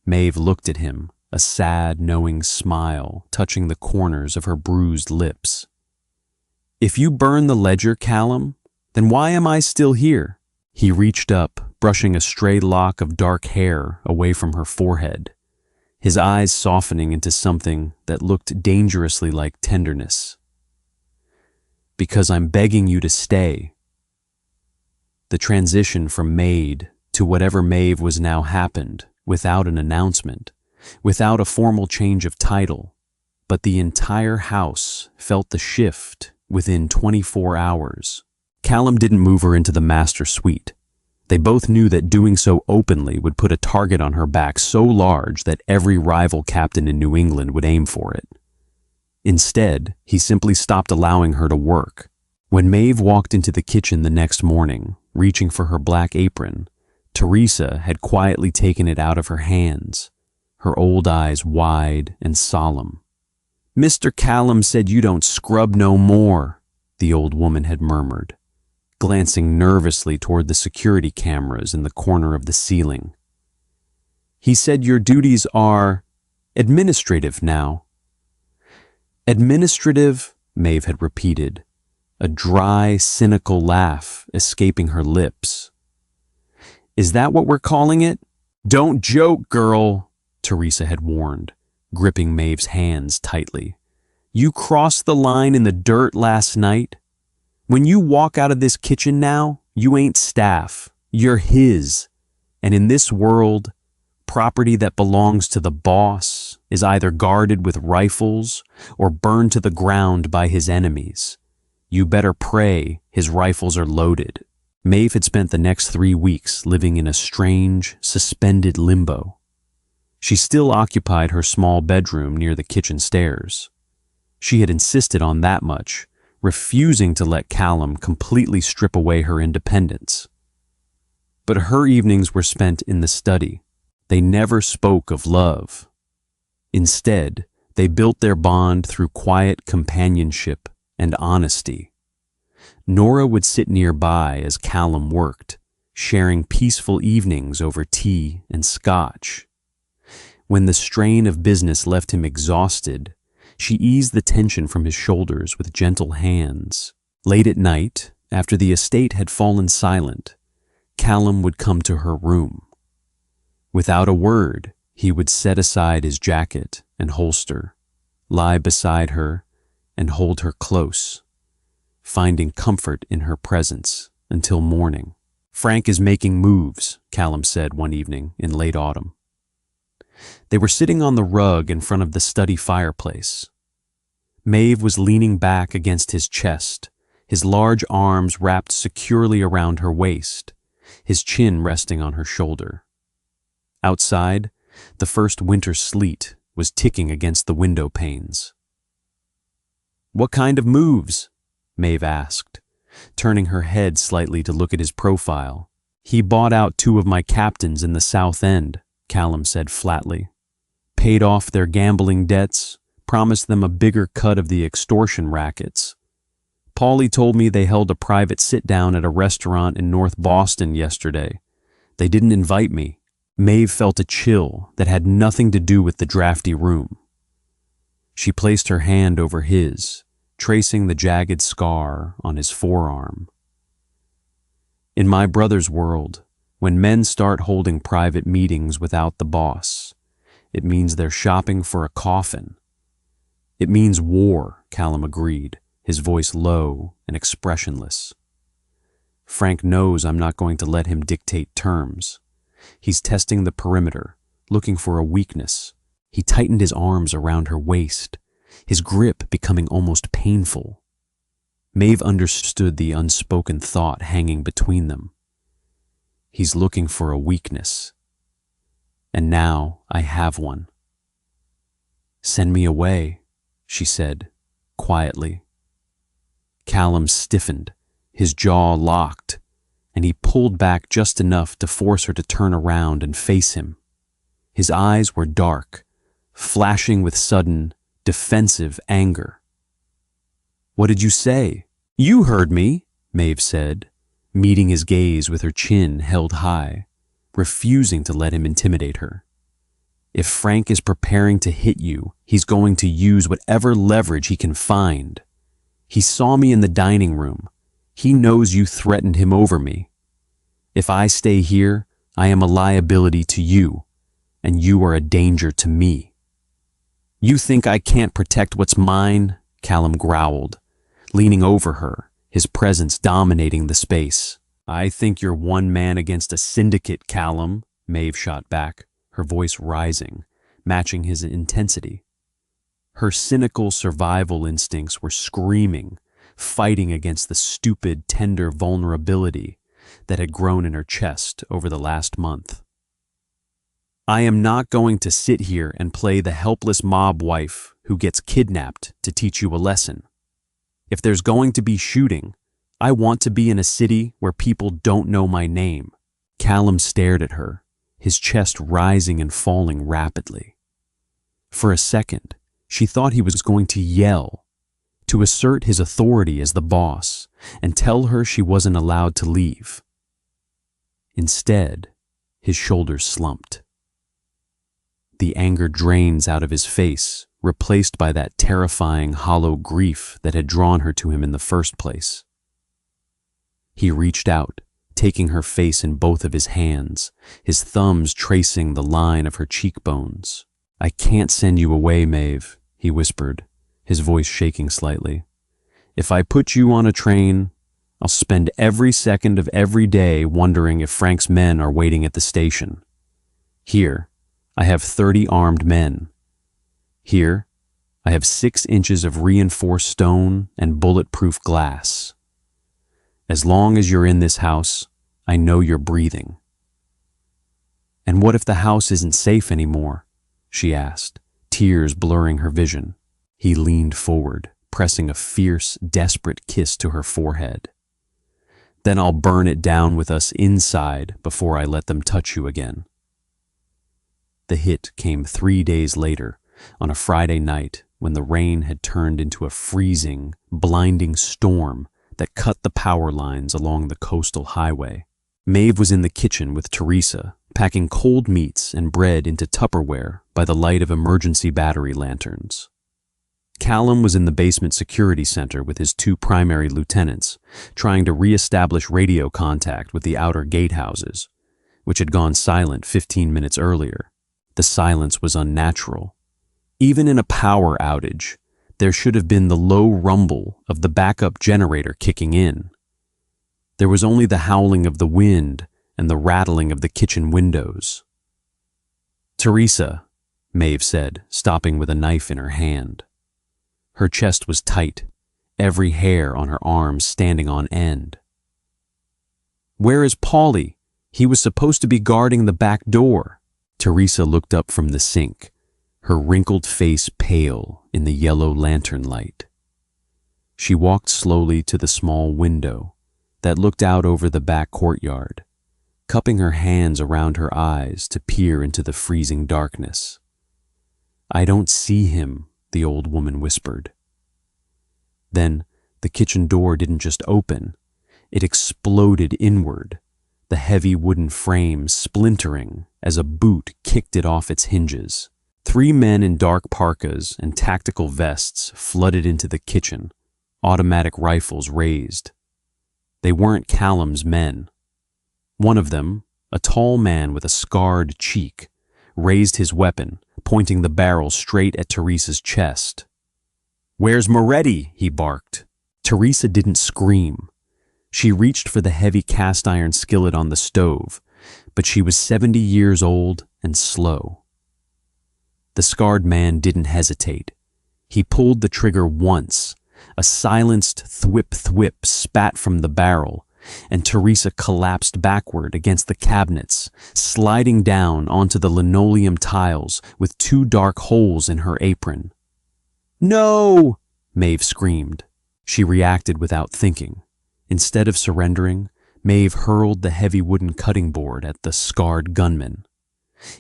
Maeve looked at him, a sad, knowing smile touching the corners of her bruised lips. "If you burn the ledger, Callum, then why am I still here?" He reached up, brushing a stray lock of dark hair away from her forehead, his eyes softening into something that looked dangerously like tenderness. "Because I'm begging you to stay." The transition from Maid to whatever Maeve was now happened without an announcement, without a formal change of title, but the entire house felt the shift within 24 hours. Callum didn't move her into the master suite. They both knew that doing so openly would put a target on her back so large that every rival captain in New England would aim for it. Instead, he simply stopped allowing her to work. When Maeve walked into the kitchen the next morning, reaching for her black apron, Teresa had quietly taken it out of her hands, her old eyes wide and solemn. "Mr. Callum said you don't scrub no more," the old woman had murmured, glancing nervously toward the security cameras in the corner of the ceiling. "He said your duties are administrative now." "Administrative," Maeve had repeated, a dry, cynical laugh escaping her lips. "Is that what we're calling it?" "Don't joke, girl," Teresa had warned, gripping Maeve's hands tightly. "You crossed the line in the dirt last night. When you walk out of this kitchen now, you ain't staff, you're his. And in this world, property that belongs to the boss is either guarded with rifles or burned to the ground by his enemies. You better pray his rifles are loaded." Maeve had spent the next 3 weeks living in a strange, suspended limbo. She still occupied her small bedroom near the kitchen stairs. She had insisted on that much, refusing to let Callum completely strip away her independence. But her evenings were spent in the study. They never spoke of love. Instead, they built their bond through quiet companionship and honesty. Nora would sit nearby as Callum worked, sharing peaceful evenings over tea and scotch. When the strain of business left him exhausted, she eased the tension from his shoulders with gentle hands. Late at night, after the estate had fallen silent, Callum would come to her room. Without a word, he would set aside his jacket and holster, lie beside her, and hold her close, finding comfort in her presence until morning. "Frank is making moves," Callum said one evening in late autumn. They were sitting on the rug in front of the study fireplace. Maeve was leaning back against his chest, his large arms wrapped securely around her waist, his chin resting on her shoulder. Outside, the first winter sleet was ticking against the window panes. "What kind of moves?" Maeve asked, turning her head slightly to look at his profile. "He bought out 2 of my captains in the South End," Callum said flatly. "Paid off their gambling debts, promised them a bigger cut of the extortion rackets. Paulie told me they held a private sit-down at a restaurant in North Boston yesterday. They didn't invite me." Maeve felt a chill that had nothing to do with the drafty room. She placed her hand over his, tracing the jagged scar on his forearm. "In my brother's world, when men start holding private meetings without the boss, it means they're shopping for a coffin." "It means war," Callum agreed, his voice low and expressionless. "Frank knows I'm not going to let him dictate terms. He's testing the perimeter, looking for a weakness." He tightened his arms around her waist, his grip becoming almost painful. Maeve understood the unspoken thought hanging between them. He's looking for a weakness. And now I have one. "Send me away," she said, quietly. Callum stiffened, his jaw locked, and he pulled back just enough to force her to turn around and face him. His eyes were dark, flashing with sudden, defensive anger. "What did you say?" "You heard me," Maeve said, meeting his gaze with her chin held high, refusing to let him intimidate her. "If Frank is preparing to hit you, he's going to use whatever leverage he can find. He saw me in the dining room. He knows you threatened him over me. If I stay here, I am a liability to you, and you are a danger to me." "You think I can't protect what's mine?" Callum growled, leaning over her, his presence dominating the space. "I think you're one man against a syndicate, Callum," Maeve shot back, her voice rising, matching his intensity. Her cynical survival instincts were screaming, fighting against the stupid, tender vulnerability that had grown in her chest over the last month. "I am not going to sit here and play the helpless mob wife who gets kidnapped to teach you a lesson. If there's going to be shooting, I want to be in a city where people don't know my name." Callum stared at her, his chest rising and falling rapidly. For a second, she thought he was going to yell, to assert his authority as the boss, and tell her she wasn't allowed to leave. Instead, his shoulders slumped. The anger drains out of his face, replaced by that terrifying, hollow grief that had drawn her to him in the first place. He reached out, taking her face in both of his hands, his thumbs tracing the line of her cheekbones. "I can't send you away, Maeve," he whispered, his voice shaking slightly. "If I put you on a train, I'll spend every second of every day wondering if Frank's men are waiting at the station. Here, I have 30 armed men. Here, I have 6 inches of reinforced stone and bulletproof glass. As long as you're in this house, I know you're breathing." "And what if the house isn't safe anymore?" she asked, tears blurring her vision. He leaned forward, pressing a fierce, desperate kiss to her forehead. "Then I'll burn it down with us inside before I let them touch you again." The hit came 3 days later, on a Friday night when the rain had turned into a freezing, blinding storm that cut the power lines along the coastal highway. Maeve was in the kitchen with Teresa, packing cold meats and bread into Tupperware by the light of emergency battery lanterns. Callum was in the basement security center with his 2 primary lieutenants, trying to re-establish radio contact with the outer gatehouses, which had gone silent 15 minutes earlier. The silence was unnatural. Even in a power outage, there should have been the low rumble of the backup generator kicking in. There was only the howling of the wind and the rattling of the kitchen windows. "Teresa," Maeve said, stopping with a knife in her hand. Her chest was tight, every hair on her arms standing on end. "Where is Paulie? He was supposed to be guarding the back door." Teresa looked up from the sink, her wrinkled face pale in the yellow lantern light. She walked slowly to the small window that looked out over the back courtyard, cupping her hands around her eyes to peer into the freezing darkness. "I don't see him," the old woman whispered. Then the kitchen door didn't just open, it exploded inward, the heavy wooden frame splintering as a boot kicked it off its hinges. 3 men in dark parkas and tactical vests flooded into the kitchen, automatic rifles raised. They weren't Callum's men. One of them, a tall man with a scarred cheek, raised his weapon, pointing the barrel straight at Teresa's chest. "Where's Moretti?" he barked. Teresa didn't scream. She reached for the heavy cast-iron skillet on the stove, but she was 70 years old and slow. The scarred man didn't hesitate. He pulled the trigger once. A silenced thwip-thwip spat from the barrel, and Teresa collapsed backward against the cabinets, sliding down onto the linoleum tiles with 2 dark holes in her apron. "No!" Maeve screamed. She reacted without thinking. Instead of surrendering, Maeve hurled the heavy wooden cutting board at the scarred gunman.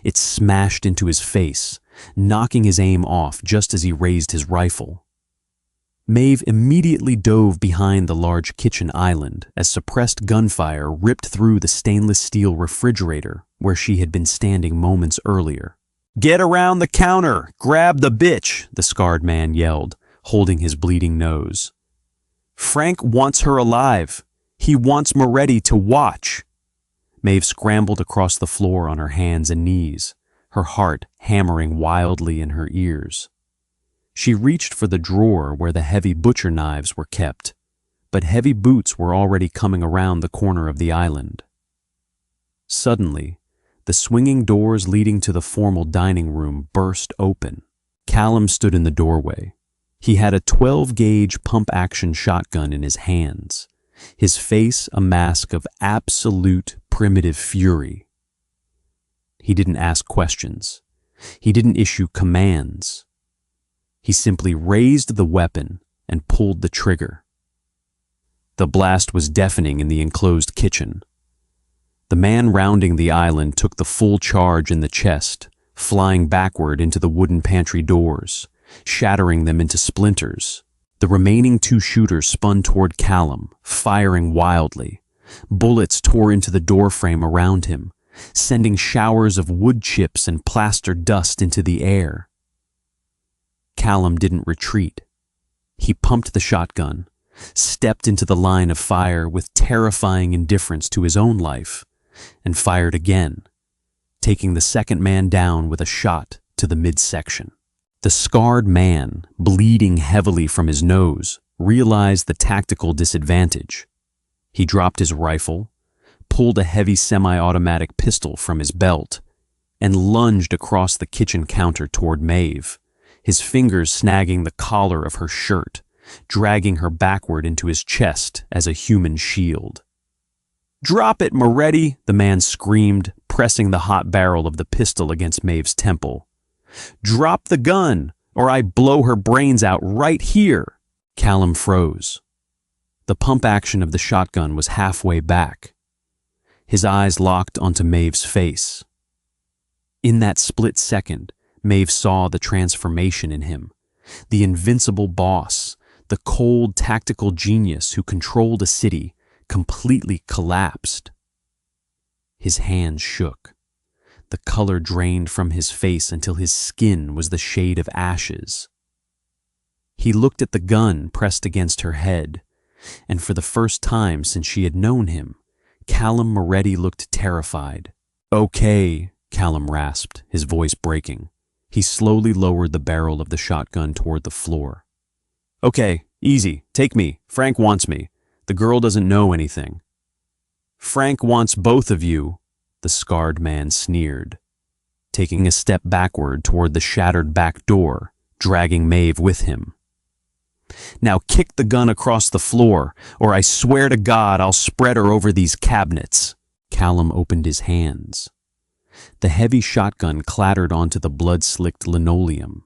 It smashed into his face, knocking his aim off just as he raised his rifle. Maeve immediately dove behind the large kitchen island as suppressed gunfire ripped through the stainless steel refrigerator where she had been standing moments earlier. "Get around the counter! Grab the bitch!" the scarred man yelled, holding his bleeding nose. "Frank wants her alive. He wants Moretti to watch." Maeve scrambled across the floor on her hands and knees, her heart hammering wildly in her ears. She reached for the drawer where the heavy butcher knives were kept, but heavy boots were already coming around the corner of the island. Suddenly, the swinging doors leading to the formal dining room burst open. Callum stood in the doorway. He had a 12-gauge pump-action shotgun in his hands, his face a mask of absolute primitive fury. He didn't ask questions. He didn't issue commands. He simply raised the weapon and pulled the trigger. The blast was deafening in the enclosed kitchen. The man rounding the island took the full charge in the chest, flying backward into the wooden pantry doors, shattering them into splinters. The remaining 2 shooters spun toward Callum, firing wildly. Bullets tore into the doorframe around him, sending showers of wood chips and plaster dust into the air. Callum didn't retreat. He pumped the shotgun, stepped into the line of fire with terrifying indifference to his own life, and fired again, taking the second man down with a shot to the midsection. The scarred man, bleeding heavily from his nose, realized the tactical disadvantage. He dropped his rifle, pulled a heavy semi-automatic pistol from his belt, and lunged across the kitchen counter toward Maeve, his fingers snagging the collar of her shirt, dragging her backward into his chest as a human shield. "Drop it, Moretti!" the man screamed, pressing the hot barrel of the pistol against Maeve's temple. "Drop the gun, or I blow her brains out right here!" Callum froze. The pump action of the shotgun was halfway back. His eyes locked onto Maeve's face. In that split second, Maeve saw the transformation in him, the invincible boss, The cold, tactical genius who controlled a city completely collapsed. His hands shook. The color drained from his face until his skin was the shade of ashes. He looked at the gun pressed against her head, and for the first time since she had known him, Callum Moretti looked terrified. "Okay," Callum rasped, his voice breaking. He slowly lowered the barrel of the shotgun toward the floor. "Okay, easy, take me. Frank wants me. The girl doesn't know anything." "Frank wants both of you," the scarred man sneered, taking a step backward toward the shattered back door, dragging Maeve with him. "Now kick the gun across the floor, or I swear to God I'll spread her over these cabinets." Callum opened his hands. The heavy shotgun clattered onto the blood-slicked linoleum.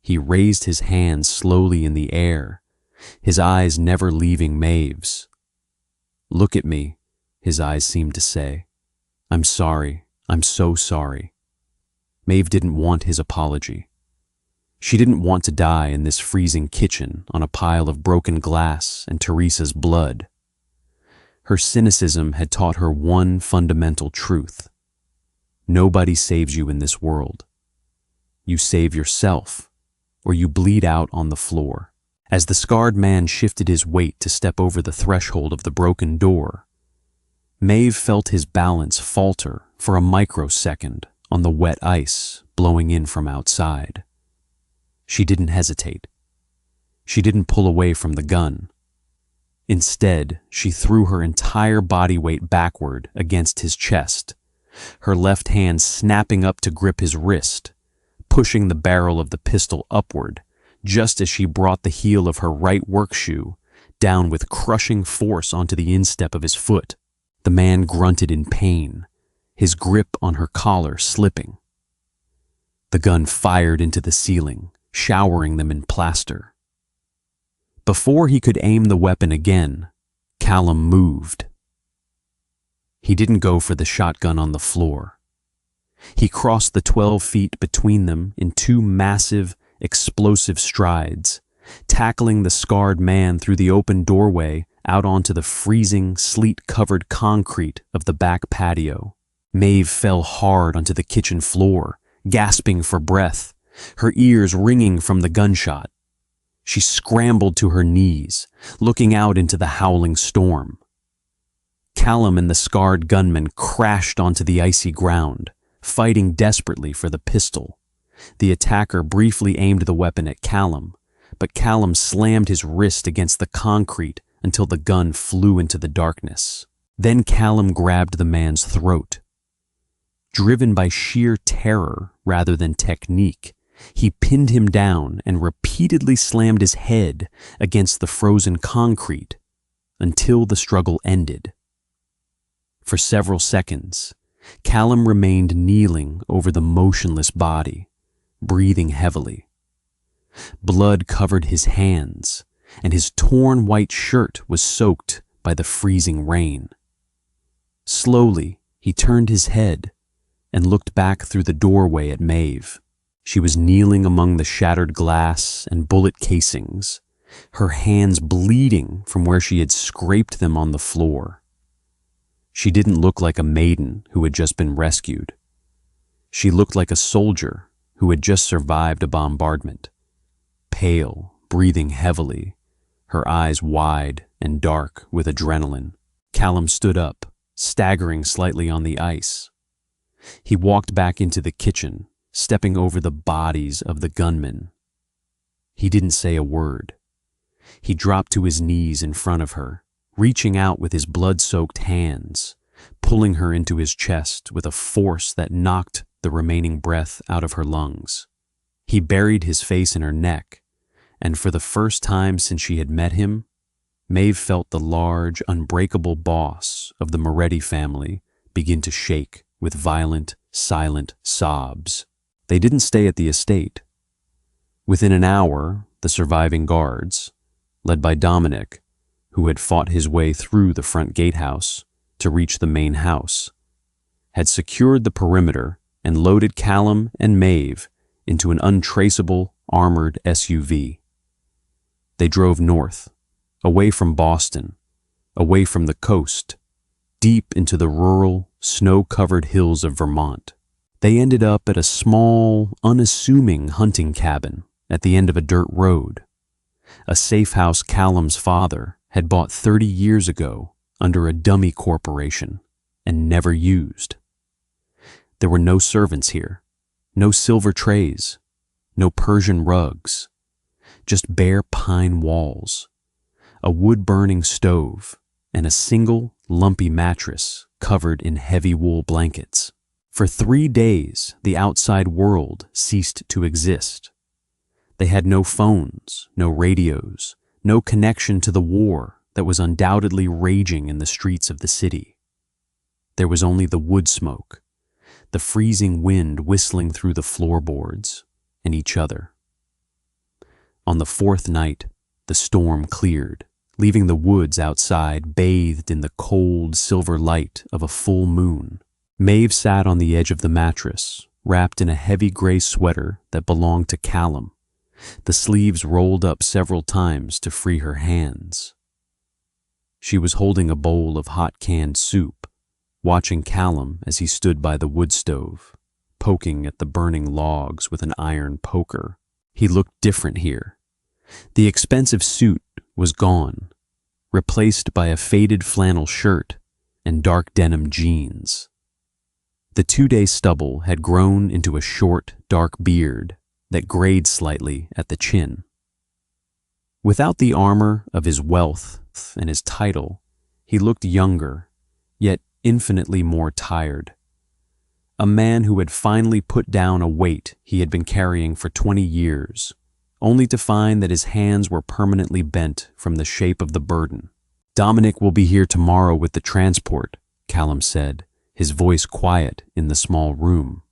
He raised his hands slowly in the air, his eyes never leaving Maeve's. "Look at me," his eyes seemed to say. "I'm sorry. I'm so sorry." Maeve didn't want his apology. She didn't want to die in this freezing kitchen on a pile of broken glass and Teresa's blood. Her cynicism had taught her one fundamental truth. Nobody saves you in this world. You save yourself, or you bleed out on the floor. As the scarred man shifted his weight to step over the threshold of the broken door, Maeve felt his balance falter for a microsecond on the wet ice blowing in from outside. She didn't hesitate. She didn't pull away from the gun. Instead, she threw her entire body weight backward against his chest, her left hand snapping up to grip his wrist, pushing the barrel of the pistol upward, just as she brought the heel of her right work shoe down with crushing force onto the instep of his foot. The man grunted in pain, his grip on her collar slipping. The gun fired into the ceiling, showering them in plaster. Before he could aim the weapon again, Callum moved. He didn't go for the shotgun on the floor. He crossed the 12 feet between them in two massive, explosive strides, tackling the scarred man through the open doorway out onto the freezing, sleet-covered concrete of the back patio. Maeve fell hard onto the kitchen floor, gasping for breath, her ears ringing from the gunshot. She scrambled to her knees, looking out into the howling storm. Callum and the scarred gunman crashed onto the icy ground, fighting desperately for the pistol. The attacker briefly aimed the weapon at Callum, but Callum slammed his wrist against the concrete until the gun flew into the darkness. Then Callum grabbed the man's throat. Driven by sheer terror rather than technique, he pinned him down and repeatedly slammed his head against the frozen concrete until the struggle ended. For several seconds, Callum remained kneeling over the motionless body, breathing heavily. Blood covered his hands, and his torn white shirt was soaked by the freezing rain. Slowly, he turned his head and looked back through the doorway at Maeve. She was kneeling among the shattered glass and bullet casings, her hands bleeding from where she had scraped them on the floor. She didn't look like a maiden who had just been rescued. She looked like a soldier who had just survived a bombardment. Pale, breathing heavily, her eyes wide and dark with adrenaline. Callum stood up, staggering slightly on the ice. He walked back into the kitchen, stepping over the bodies of the gunmen. He didn't say a word. He dropped to his knees in front of her, reaching out with his blood-soaked hands, pulling her into his chest with a force that knocked the remaining breath out of her lungs. He buried his face in her neck, and for the first time since she had met him, Maeve felt the large, unbreakable boss of the Moretti family begin to shake with violent, silent sobs. They didn't stay at the estate. Within an hour, the surviving guards, led by Dominic, who had fought his way through the front gatehouse to reach the main house, had secured the perimeter and loaded Callum and Maeve into an untraceable, armored SUV. They drove north, away from Boston, away from the coast, deep into the rural, snow-covered hills of Vermont. They ended up at a small, unassuming hunting cabin at the end of a dirt road, a safe house Callum's father had bought 30 years ago under a dummy corporation and never used. There were no servants here, no silver trays, no Persian rugs, just bare pine walls, a wood-burning stove, and a single, lumpy mattress covered in heavy wool blankets. For 3 days, the outside world ceased to exist. They had no phones, no radios, no connection to the war that was undoubtedly raging in the streets of the city. There was only the wood smoke, the freezing wind whistling through the floorboards, and each other. On the 4th night, the storm cleared, leaving the woods outside bathed in the cold silver light of a full moon. Maeve sat on the edge of the mattress, wrapped in a heavy gray sweater that belonged to Callum, the sleeves rolled up several times to free her hands. She was holding a bowl of hot canned soup, watching Callum as he stood by the wood stove, poking at the burning logs with an iron poker. He looked different here. The expensive suit was gone, replaced by a faded flannel shirt and dark denim jeans. The 2-day stubble had grown into a short, dark beard that grayed slightly at the chin. Without the armor of his wealth and his title, he looked younger, yet infinitely more tired. A man who had finally put down a weight he had been carrying for 20 years, only to find that his hands were permanently bent from the shape of the burden. "Dominic will be here tomorrow with the transport," Callum said, his voice quiet in the small room.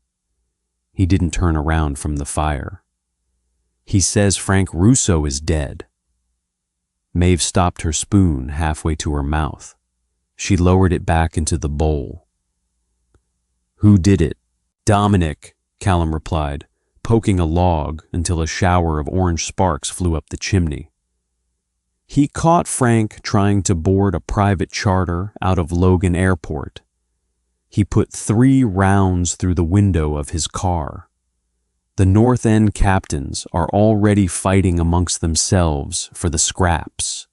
He didn't turn around from the fire. "He says Frank Russo is dead." Maeve stopped her spoon halfway to her mouth. She lowered it back into the bowl. "Who did it?" "Dominic," Callum replied, poking a log until a shower of orange sparks flew up the chimney. "He caught Frank trying to board a private charter out of Logan Airport. He put 3 rounds through the window of his car. The North End captains are already fighting amongst themselves for the scraps.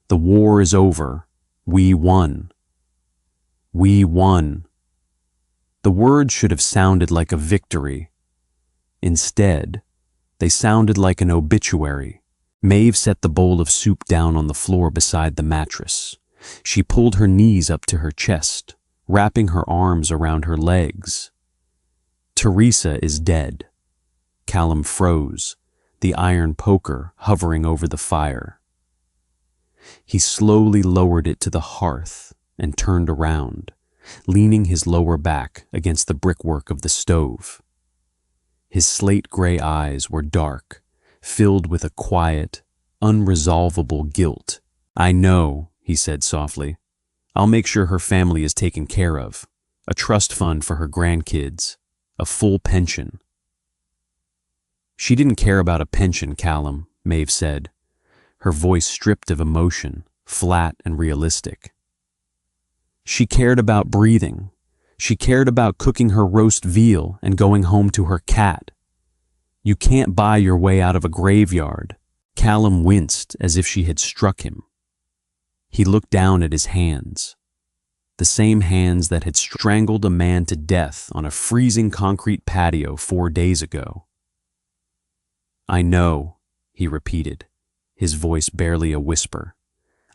The war is over. We won. We won." The words should have sounded like a victory. Instead, they sounded like an obituary. Maeve set the bowl of soup down on the floor beside the mattress. She pulled her knees up to her chest, wrapping her arms around her legs. "Teresa is dead." Callum froze, the iron poker hovering over the fire. He slowly lowered it to the hearth and turned around, leaning his lower back against the brickwork of the stove. His slate-gray eyes were dark, filled with a quiet, unresolvable guilt. "I know," he said softly. "I'll make sure her family is taken care of. A trust fund for her grandkids. A full pension." "She didn't care about a pension, Callum," Maeve said, her voice stripped of emotion, flat and realistic. "She cared about breathing. She cared about cooking her roast veal and going home to her cat. You can't buy your way out of a graveyard." Callum winced as if she had struck him. He looked down at his hands, the same hands that had strangled a man to death on a freezing concrete patio 4 days ago. "I know," he repeated, his voice barely a whisper.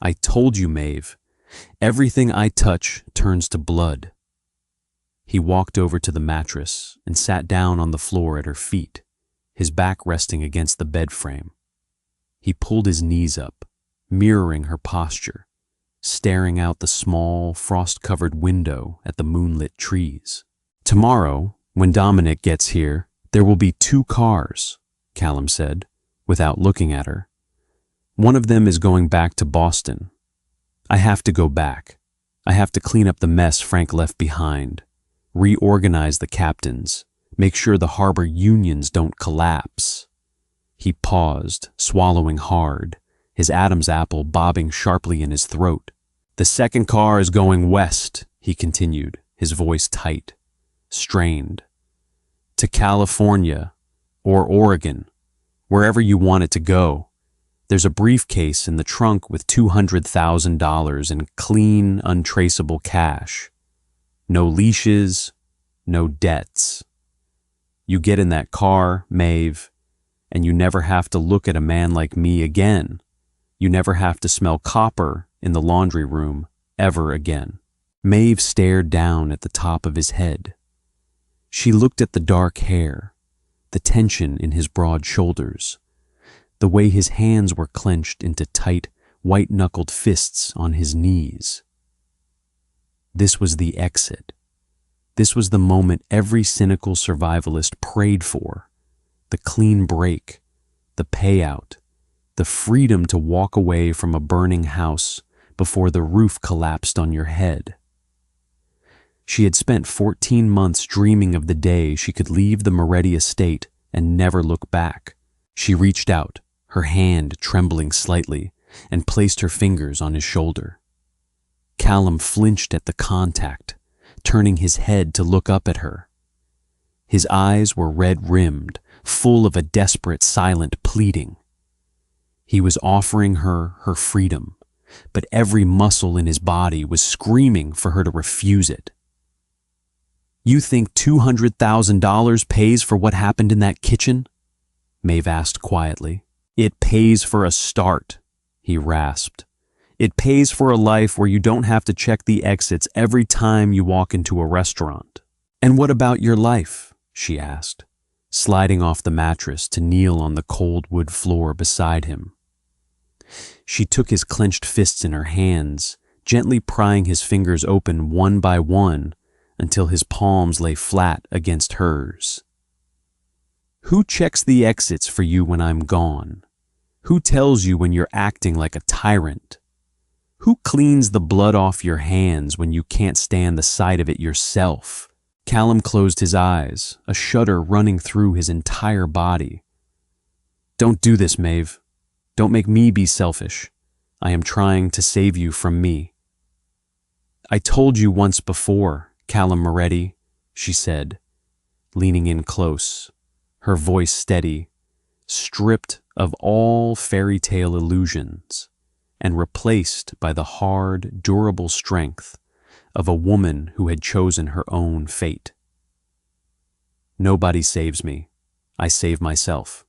"I told you, Maeve. Everything I touch turns to blood." He walked over to the mattress and sat down on the floor at her feet, his back resting against the bed frame. He pulled his knees up, mirroring her posture, staring out the small, frost-covered window at the moonlit trees. "Tomorrow, when Dominic gets here, there will be 2 cars, Callum said, without looking at her. "One of them is going back to Boston. I have to go back. I have to clean up the mess Frank left behind, reorganize the captains, make sure the harbor unions don't collapse." He paused, swallowing hard, his Adam's apple bobbing sharply in his throat. "The second car is going west," he continued, his voice tight, strained. "To California or Oregon, wherever you want it to go. There's a briefcase in the trunk with $200,000 in clean, untraceable cash. No leashes, no debts. You get in that car, Maeve, and you never have to look at a man like me again. You never have to smell copper in the laundry room ever again." Maeve stared down at the top of his head. She looked at the dark hair, the tension in his broad shoulders, the way his hands were clenched into tight, white-knuckled fists on his knees. This was the exit. This was the moment every cynical survivalist prayed for. The clean break, the payout, the freedom to walk away from a burning house before the roof collapsed on your head. She had spent 14 months dreaming of the day she could leave the Moretti estate and never look back. She reached out, her hand trembling slightly, and placed her fingers on his shoulder. Callum flinched at the contact, turning his head to look up at her. His eyes were red-rimmed, full of a desperate, silent pleading. He was offering her her freedom, but every muscle in his body was screaming for her to refuse it. "You think $200,000 pays for what happened in that kitchen?" Maeve asked quietly. "It pays for a start," he rasped. "It pays for a life where you don't have to check the exits every time you walk into a restaurant." "And what about your life?" she asked, sliding off the mattress to kneel on the cold wood floor beside him. She took his clenched fists in her hands, gently prying his fingers open one by one until his palms lay flat against hers. "Who checks the exits for you when I'm gone? Who tells you when you're acting like a tyrant? Who cleans the blood off your hands when you can't stand the sight of it yourself?" Callum closed his eyes, a shudder running through his entire body. "Don't do this, Maeve. Don't make me be selfish. I am trying to save you from me." "I told you once before, Callum Moretti," she said, leaning in close, her voice steady, stripped of all fairy tale illusions, and replaced by the hard, durable strength of a woman who had chosen her own fate. "Nobody saves me. I save myself."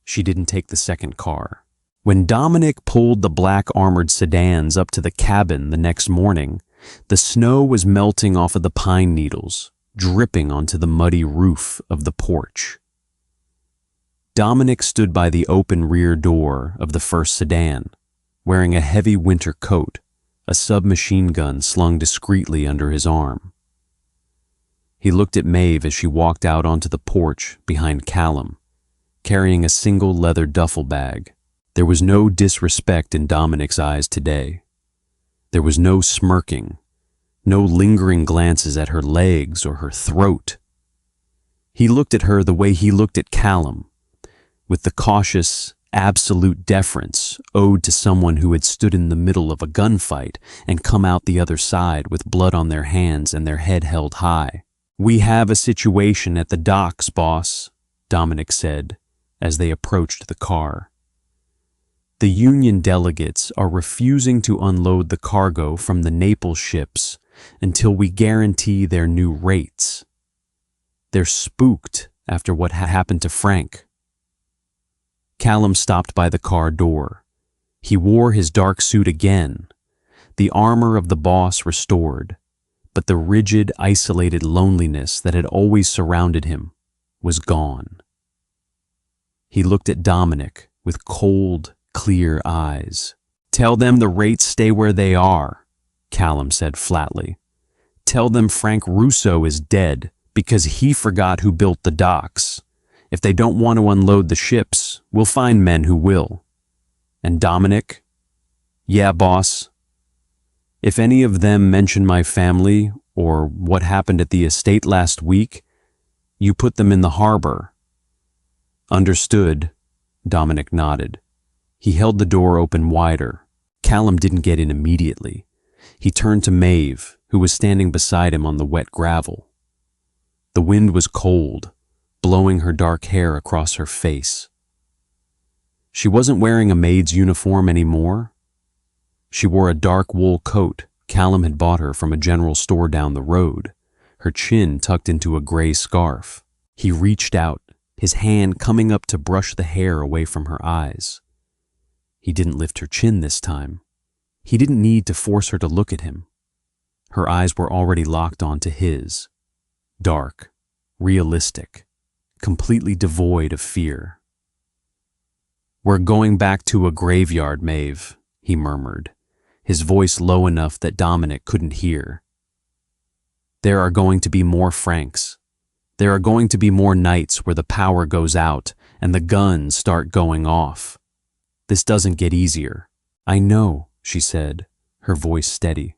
She didn't take the second car. When Dominic pulled the black armored sedans up to the cabin the next morning, the snow was melting off of the pine needles, dripping onto the muddy roof of the porch. Dominic stood by the open rear door of the first sedan, wearing a heavy winter coat, a submachine gun slung discreetly under his arm. He looked at Maeve as she walked out onto the porch behind Callum, carrying a single leather duffel bag. There was no disrespect in Dominic's eyes today. There was no smirking, no lingering glances at her legs or her throat. He looked at her the way he looked at Callum, with the cautious, absolute deference owed to someone who had stood in the middle of a gunfight and come out the other side with blood on their hands and their head held high. "We have a situation at the docks, boss," Dominic said as they approached the car. "The Union delegates are refusing to unload the cargo from the Naples ships until we guarantee their new rates. They're spooked after what happened to Frank." Callum stopped by the car door. He wore his dark suit again, the armor of the boss restored, but the rigid, isolated loneliness that had always surrounded him was gone. He looked at Dominic with cold, clear eyes. "Tell them the rates stay where they are," Callum said flatly. "Tell them Frank Russo is dead because he forgot who built the docks. If they don't want to unload the ships, we'll find men who will. And Dominic?" "Yeah, boss." "If any of them mention my family or what happened at the estate last week, you put them in the harbor." Understood, Dominic nodded. He held the door open wider. Callum didn't get in immediately. He turned to Maeve, who was standing beside him on the wet gravel. The wind was cold, blowing her dark hair across her face. She wasn't wearing a maid's uniform anymore. She wore a dark wool coat Callum had bought her from a general store down the road, her chin tucked into a gray scarf. He reached out, his hand coming up to brush the hair away from her eyes. He didn't lift her chin this time. He didn't need to force her to look at him. Her eyes were already locked onto his. Dark, realistic, completely devoid of fear. "We're going back to a graveyard, Maeve," he murmured, his voice low enough that Dominic couldn't hear. "There are going to be more Franks. There are going to be more nights where the power goes out and the guns start going off. This doesn't get easier." "I know," she said, her voice steady.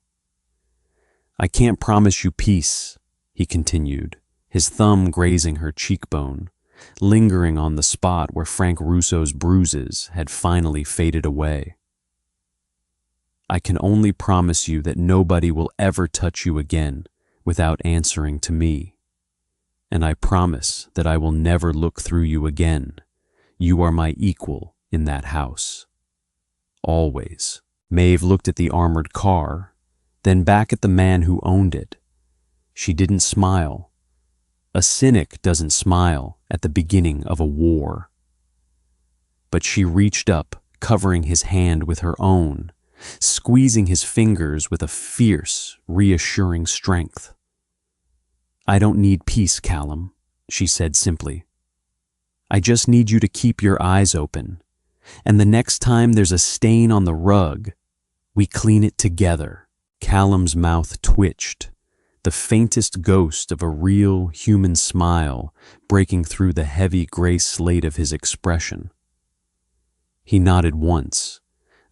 "I can't promise you peace," he continued, his thumb grazing her cheekbone, lingering on the spot where Frank Russo's bruises had finally faded away. "I can only promise you that nobody will ever touch you again without answering to me. And I promise that I will never look through you again. You are my equal in that house. Always." Maeve looked at the armored car, then back at the man who owned it. She didn't smile. A cynic doesn't smile at the beginning of a war. But she reached up, covering his hand with her own, squeezing his fingers with a fierce, reassuring strength. "I don't need peace, Callum," she said simply. "I just need you to keep your eyes open, and the next time there's a stain on the rug, we clean it together." Callum's mouth twitched, the faintest ghost of a real human smile breaking through the heavy gray slate of his expression. He nodded once,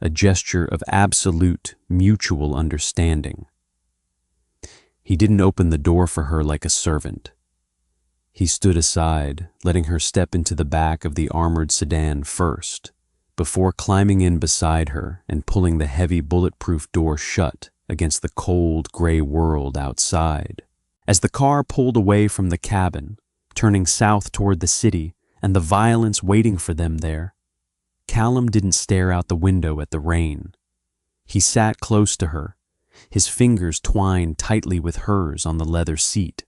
a gesture of absolute, mutual understanding. He didn't open the door for her like a servant. He stood aside, letting her step into the back of the armored sedan first, before climbing in beside her and pulling the heavy bulletproof door shut against the cold, gray world outside. As the car pulled away from the cabin, turning south toward the city and the violence waiting for them there, Callum didn't stare out the window at the rain. He sat close to her, his fingers twined tightly with hers on the leather seat,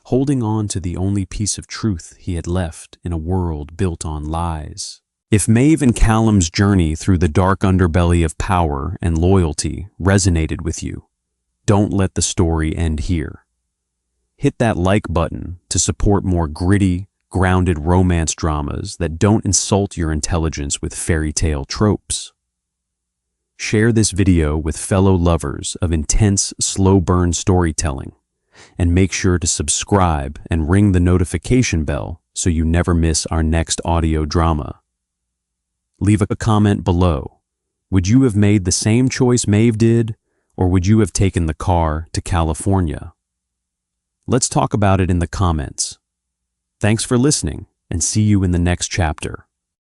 holding on to the only piece of truth he had left in a world built on lies. If Maeve and Callum's journey through the dark underbelly of power and loyalty resonated with you, don't let the story end here. Hit that like button to support more gritty, grounded romance dramas that don't insult your intelligence with fairy tale tropes. Share this video with fellow lovers of intense, slow-burn storytelling, and make sure to subscribe and ring the notification bell so you never miss our next audio drama. Leave a comment below. Would you have made the same choice Maeve did, or would you have taken the car to California? Let's talk about it in the comments. Thanks for listening, and see you in the next chapter.